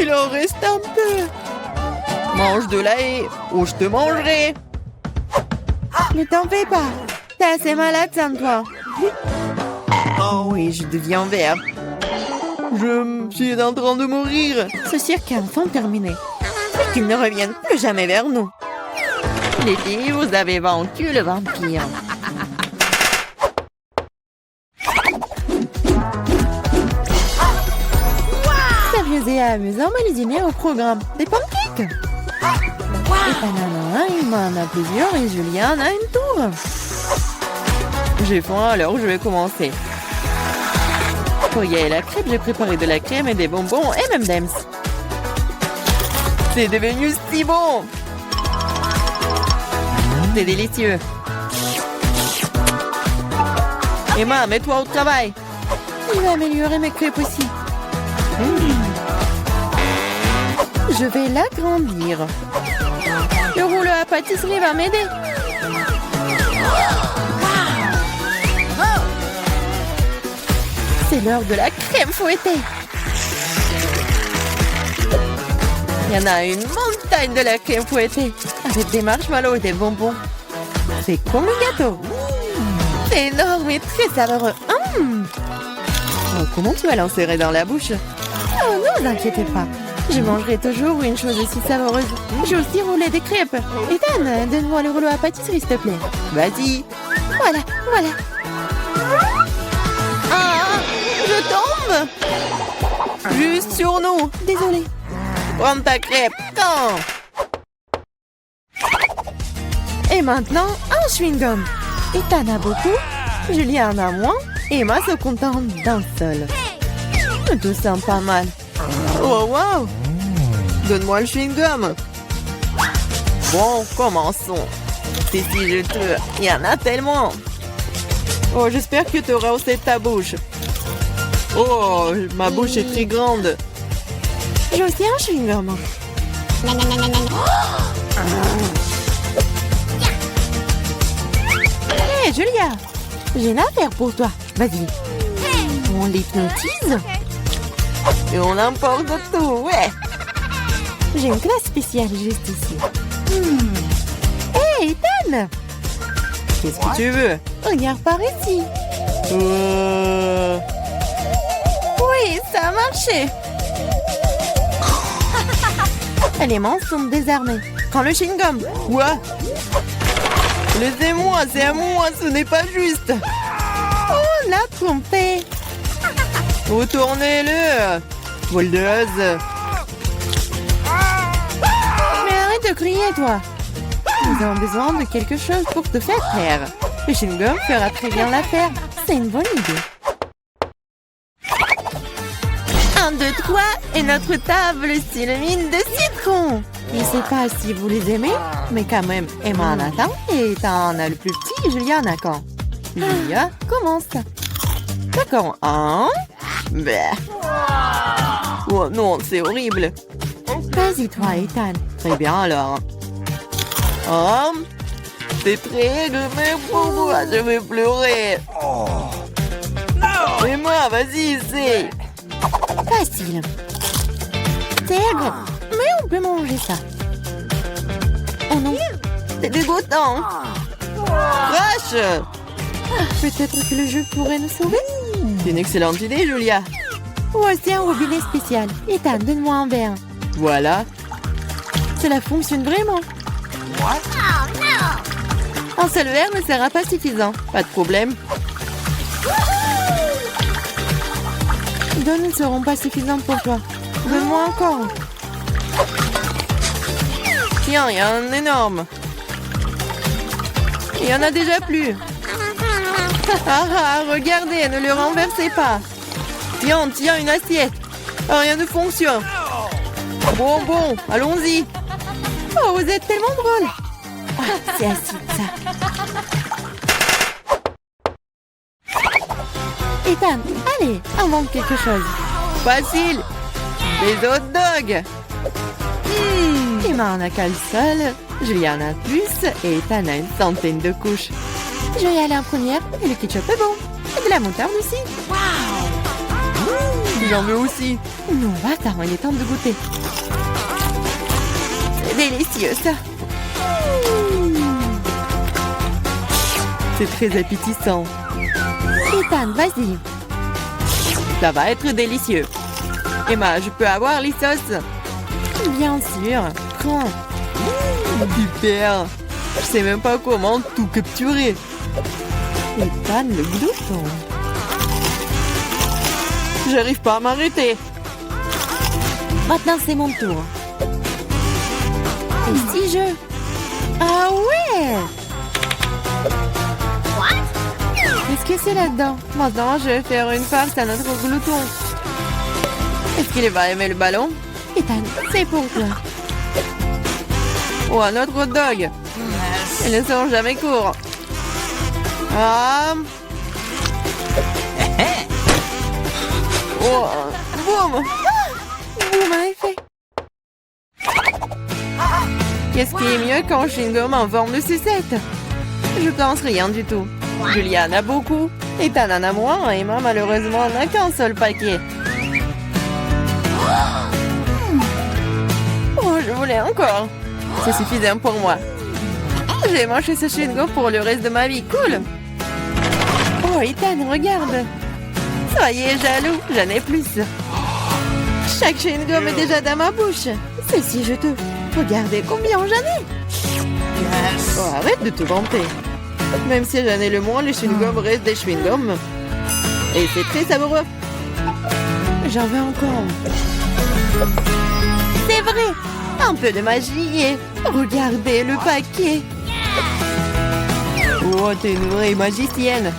Il en reste un peu. Mange de l'ail ou je te mangerai. Ne t'en fais pas. T'es assez malade sans toi. Oh oui, je deviens vert. Je suis en train de mourir. Ce cirque est enfin terminé. Et qu'ils ne reviennent plus jamais vers nous. Les filles, vous avez vaincu le vampire. Sérieux et amusant, mais les dîners au programme. Des pancakes. Et en a un, Emma en a plusieurs et Julien en a une tour. J'ai faim, alors je vais commencer. Pour y aller la crêpe, j'ai préparé de la crème et des bonbons et même d'Ems. C'est devenu si bon! C'est délicieux. Emma, mets-toi au travail. Il va améliorer mes crêpes aussi. Je vais l'agrandir. Le rouleau à pâtisserie va m'aider. C'est l'heure de la crème fouettée. Il y en a une montagne de la crème fouettée avec des marshmallows et des bonbons. C'est comme le gâteau. C'est énorme et très savoureux. Oh, comment tu vas l'insérer dans la bouche? Oh, ne vous inquiétez pas. Je mangerai toujours une chose aussi savoureuse. J'ai aussi roulé des crêpes. Ethan, donne-moi le rouleau à pâtisserie, s'il te plaît. Vas-y. Voilà, voilà. Ah, je tombe. Juste sur nous. Désolée. Prends ta crêpe. Quand? Et maintenant, un chewing-gum. Ethan a beaucoup, Julien en a moins, et Emma se contente d'un seul. Tout sent pas mal. Oh, wow! Donne-moi le chewing-gum. Bon, commençons. C'est si juteux. Il y en a tellement. Oh, j'espère que tu auras aussi ta bouche. Oh, ma bouche est très grande. J'ai aussi un chewing-gum. Hé, Julia, j'ai une affaire pour toi. Vas-y. On l'hypnotise. Et on emporte tout, ouais. J'ai une classe spéciale juste ici. Hé, Ethan! Qu'est-ce que tu veux? Regarde par ici. Oui, ça a marché. Les mains sont désarmées. Prends le chewing-gum. Quoi? Laissez-moi, c'est à moi, ce n'est pas juste. Oh, la trompée. Retournez-le. Voldeuse. Mais arrête de crier, toi. Nous avons besoin de quelque chose pour te faire taire. Le chewing-gum fera très bien l'affaire. C'est une bonne idée. 1, 2, 3 et notre table s'illumine de citron. Je ne sais pas si vous les aimez, mais quand même, Emma en a tant et t'en as le plus petit et Julia en a quand. Julia, commence. D'accord, hein? Bah. Oh non, c'est horrible. Vas-y toi, Ethan. Très bien alors. Oh, c'est très mais pour moi, je vais pleurer. Emma, vas-y, essaye. Facile. C'est agréable. Mais on peut manger ça. Oh non, c'est dégoûtant. Crash. Peut-être que le jeu pourrait nous sauver. C'est une excellente idée, Julia. Voici un robinet spécial. Ethan, donne-moi un verre. Voilà. Cela fonctionne vraiment. Un seul verre ne sera pas suffisant. Pas de problème. Deux ne seront pas suffisantes pour toi. Donne-moi encore. Tiens, il y a un énorme. Il y en a déjà plus. Regardez, ne le renversez pas. Tiens, une assiette. Rien ne fonctionne. Bon, allons-y. Oh, vous êtes tellement drôle. C'est acide, ça. Ethan, allez, invente quelque chose. Facile. Des hot dogs. Emma en a qu'un seul, Julia en a plus et Ethan a une centaine de couches. Je vais aller en première et le ketchup est bon. Et de la moutarde aussi. J'en veux aussi. Non, attends, il est temps de goûter. C'est délicieux ça. C'est très appétissant. Ethan, vas-y. Ça va être délicieux. Emma, je peux avoir les sauces? Bien sûr. Prends. Super. Je sais même pas comment tout capturer. Ethan, le glouton. J'arrive pas à m'arrêter. Maintenant, c'est mon tour. Et si je... Ah ouais! Qu'est-ce que c'est là-dedans? Maintenant, je vais faire une farce à notre glouton. Est-ce qu'il va aimer le ballon? Ethan, c'est pour toi. Oh, un autre hot dog. Ils ne sont jamais courts. Ah. Oh, boum. Boum, en effet. Qu'est-ce qui est mieux qu'un chewing-gum en forme de sucette? Je pense rien du tout. Julia en a beaucoup. Ethan en a moins. Et Emma, malheureusement, n'a qu'un seul paquet. Oh, je voulais encore. C'est suffisant pour moi. J'ai mangé ce chewing-gum pour le reste de ma vie. Cool. Oh, Ethan, regarde. Soyez jaloux, j'en ai plus. Chaque chewing-gum est déjà dans ma bouche. C'est si juteux. Regardez combien j'en ai. Oh, arrête de te vanter. Même si j'en ai le moins, les chewing-gums restent des chewing-gums. Et c'est très savoureux. J'en veux encore. C'est vrai. Un peu de magie et... Regardez le paquet. Oh, t'es une vraie magicienne.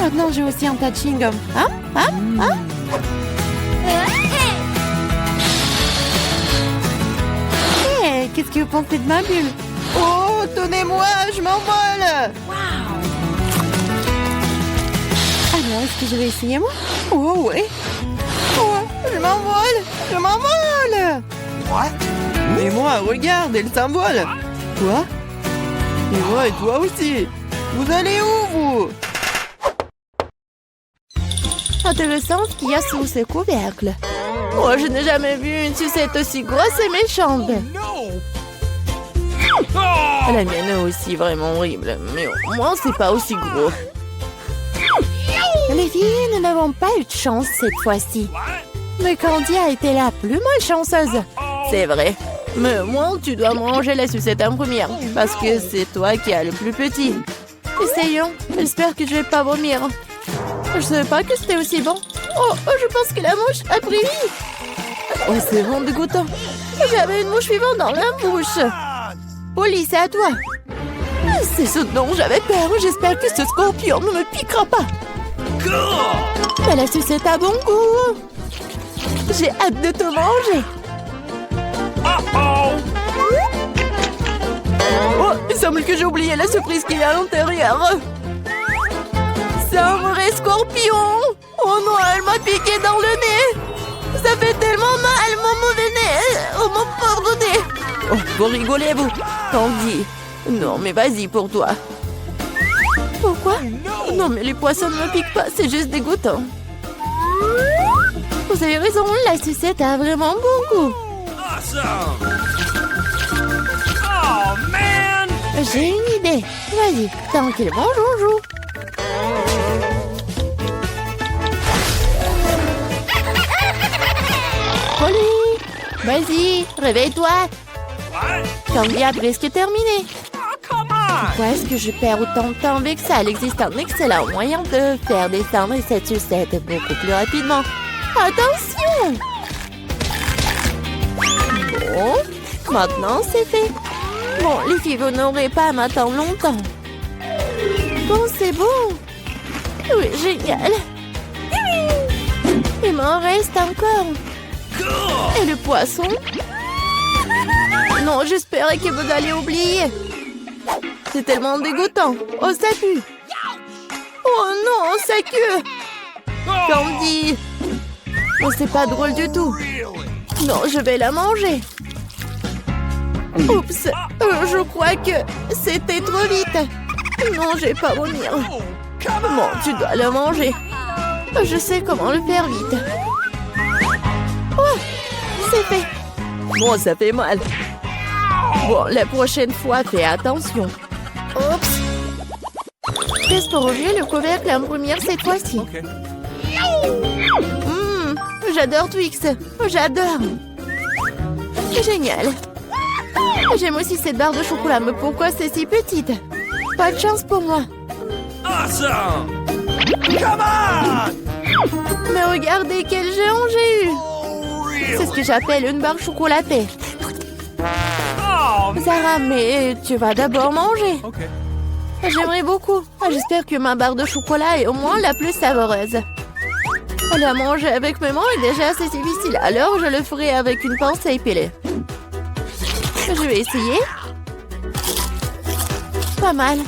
Maintenant, j'ai aussi un tas de chewing-gum. Hey, qu'est-ce que vous pensez de ma bulle? Oh, tenez-moi, je m'envole. Alors, est-ce que je vais essayer, moi? Oh, ouais. Oh, je m'envole. Et moi, regarde, elle s'envole. Quoi? Et moi, et toi aussi. Vous allez où, vous? Intéressant ce qu'il y a sous ce couvercle. Oh, je n'ai jamais vu une sucette aussi grosse et méchante. La mienne est aussi vraiment horrible, mais au moins c'est pas aussi gros. Les filles, nous n'avons pas eu de chance cette fois-ci. Mais Candy a été la plus malchanceuse. C'est vrai. Mais moi, tu dois manger la sucette en première. Parce que c'est toi qui as le plus petit. Essayons. J'espère que je vais pas vomir. Je savais pas que c'était aussi bon. Oh, je pense que la mouche a pris vie. Oh, c'est vraiment dégoûtant. J'avais une mouche vivante dans la bouche. Polly, c'est à toi. C'est ce dont j'avais peur. J'espère que ce scorpion ne me piquera pas. Mais la sucette a bon goût. J'ai hâte de te manger. Oh, il semble que j'ai oublié la surprise qu'il y a à l'intérieur. C'est un vrai scorpion. Oh non, elle m'a piqué dans le nez. Ça fait tellement mal, mon mauvais nez. Oh, mon pauvre nez. Oh, vous rigolez, vous. Candy. Non, mais vas-y pour toi. Pourquoi? Non, mais les poissons ne me piquent pas, c'est juste dégoûtant. Vous avez raison, la sucette a vraiment bon goût. Awesome! Oh, man! J'ai une idée. Vas-y, tranquillement, joujou. Polly, vas-y, réveille-toi. What? Candy a presque terminé. Oh, come on! Pourquoi est-ce que je perds autant de temps avec ça? Il existe un excellent moyen de faire descendre cette sucette beaucoup plus rapidement. Attention! Bon, maintenant c'est fait. Bon, les filles, vous n'aurez pas à m'attendre longtemps. Bon, c'est bon. Oui, génial. Il m'en reste encore. Et le poisson? Non, j'espérais que vous alliez oublier. C'est tellement dégoûtant. Oh, ça pue. Oh non, sa queue. Candy. Oh, c'est pas drôle du tout. Non, je vais la manger. Oups, je crois que c'était trop vite. Non, je vais pas vomir. Bon, tu dois le manger. Je sais comment le faire vite. Oh, c'est fait. Bon, ça fait mal. Bon, la prochaine fois, fais attention. Oups. Qu'est-ce pour ouvrir le couvercle en première cette fois-ci? J'adore Twix. J'adore. Génial. J'aime aussi cette barre de chocolat, mais pourquoi c'est si petite? Pas de chance pour moi. Awesome! Come on! Mais regardez quel géant j'ai eu. Oh, C'est really? ce que j'appelle une barre chocolatée. Oh, man! Sarah, mais tu vas d'abord manger. Okay. J'aimerais beaucoup. J'espère que ma barre de chocolat est au moins la plus savoureuse. La manger avec mes mains est déjà assez difficile, alors je le ferai avec une pince à épiler. Je vais essayer. Pas mal.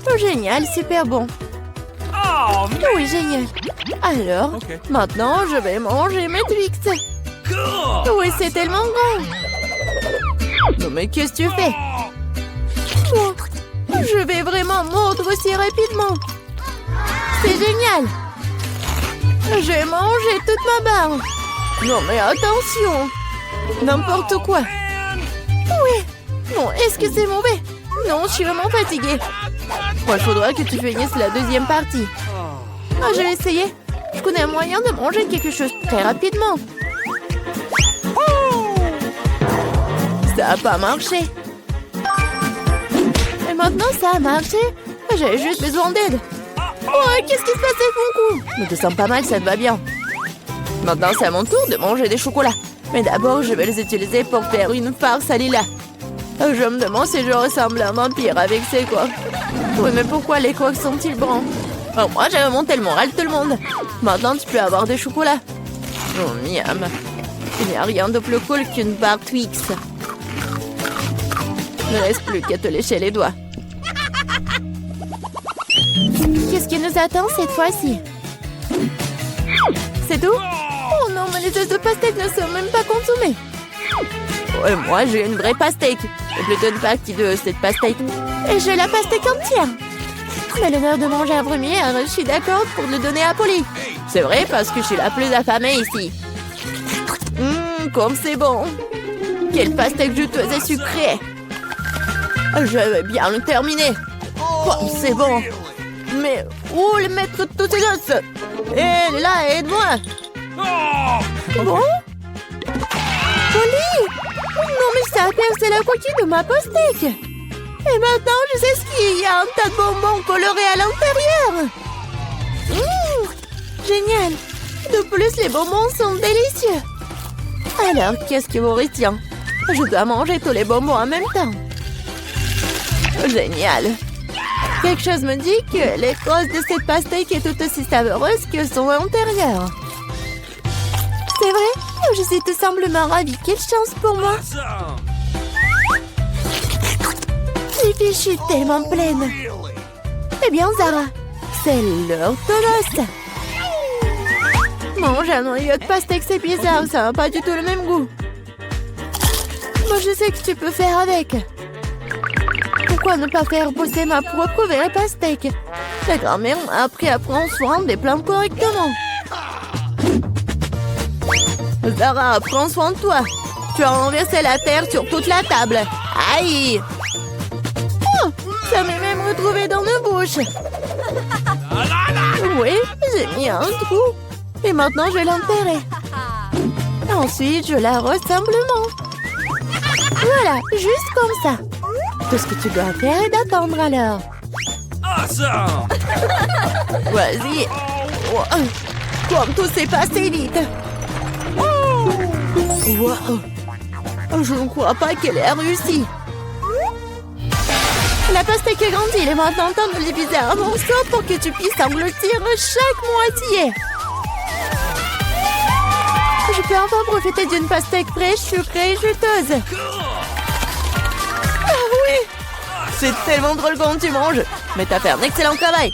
Oh, génial, super bon. Oh, man! Oui, génial. Alors, Ok. maintenant, je vais manger mes Twix. Cool! Oui, c'est tellement grand. Non, mais qu'est-ce que tu fais? Oh, je vais vraiment mordre aussi rapidement. C'est génial. J'ai mangé toute ma barre. Non, mais attention. N'importe quoi. Oui. Non, est-ce que c'est mauvais? Non, je suis vraiment fatiguée. Bon, il faudra que tu finisses la deuxième partie. Ah, je vais essayer. Je connais un moyen de manger quelque chose très rapidement. Ça n'a pas marché. Et maintenant, ça a marché. J'avais juste besoin d'aide. Oh, qu'est-ce qui se passe avec mon cou? Ne te sens pas mal, ça te va bien. Maintenant, c'est à mon tour de manger des chocolats. Mais d'abord, je vais les utiliser pour faire une farce à Lila. Je me demande si je ressemble à un vampire avec ces coques. Oui, mais pourquoi les coques sont-ils bruns? Oh, moi, j'avais monté le moral de tout le monde. Maintenant, tu peux avoir des chocolats. Oh, miam. Il n'y a rien de plus cool qu'une barre Twix. Ne reste plus qu'à te lécher les doigts. Qu'est-ce qui nous attend cette fois-ci? C'est tout? Oh non, mais les œufs de pastèque ne sont même pas consommés. Ouais, moi, j'ai une vraie pastèque. C'est plutôt une partie de cette pastèque. Et j'ai la pastèque entière. Mais l'honneur de manger un premier, je suis d'accord pour le donner à Polly. C'est vrai, parce que je suis la plus affamée ici. Comme c'est bon. Quelle pastèque juteuse et sucrée. Je vais bien le terminer. Comme c'est bon. Mais où le mettre toutes ces os? Hé, là, aide-moi. Oh! Bon? Polly! Non, mais ça a percé la coquille de ma pastèque. Et maintenant, je sais ce qu'il y a un tas de bonbons colorés à l'intérieur. Génial! De plus, les bonbons sont délicieux. Alors, qu'est-ce qui vous retient? Je dois manger tous les bonbons en même temps. Génial! Quelque chose me dit que l'écorce de cette pastèque est tout aussi savoureuse que son intérieur. C'est vrai? Je suis tout simplement ravie. Quelle chance pour moi! Awesome. Les filles, je suis tellement pleine. Really? Eh bien, Zara, c'est l'heure de l'os. Manger un noyau de pastèque, c'est bizarre. Ça n'a pas du tout le même goût. Moi, je sais que tu peux faire avec. Pourquoi ne pas faire pousser ma propre vraie pastèque? La grand-mère m'a appris à prendre soin des plantes correctement. Zara, prends soin de toi. Tu as renversé la terre sur toute la table. Aïe! Oh, ça m'est même retrouvé dans nos bouches. Oui, j'ai mis un trou. Et maintenant, je vais l'enterrer. Ensuite, je l'arrose simplement. Voilà, juste comme ça. Tout ce que tu dois faire est d'attendre alors. Awesome. Vas-y. Oh, comme tout s'est passé vite. Wow. Je ne crois pas qu'elle ait réussi. La pastèque est grandie. Il est maintenant temps de le diviser en morceaux pour que tu puisses engloutir chaque moitié. Je peux enfin profiter d'une pastèque fraîche, sucrée et juteuse. Ah oui! C'est tellement drôle quand tu manges. Mais t'as fait un excellent travail.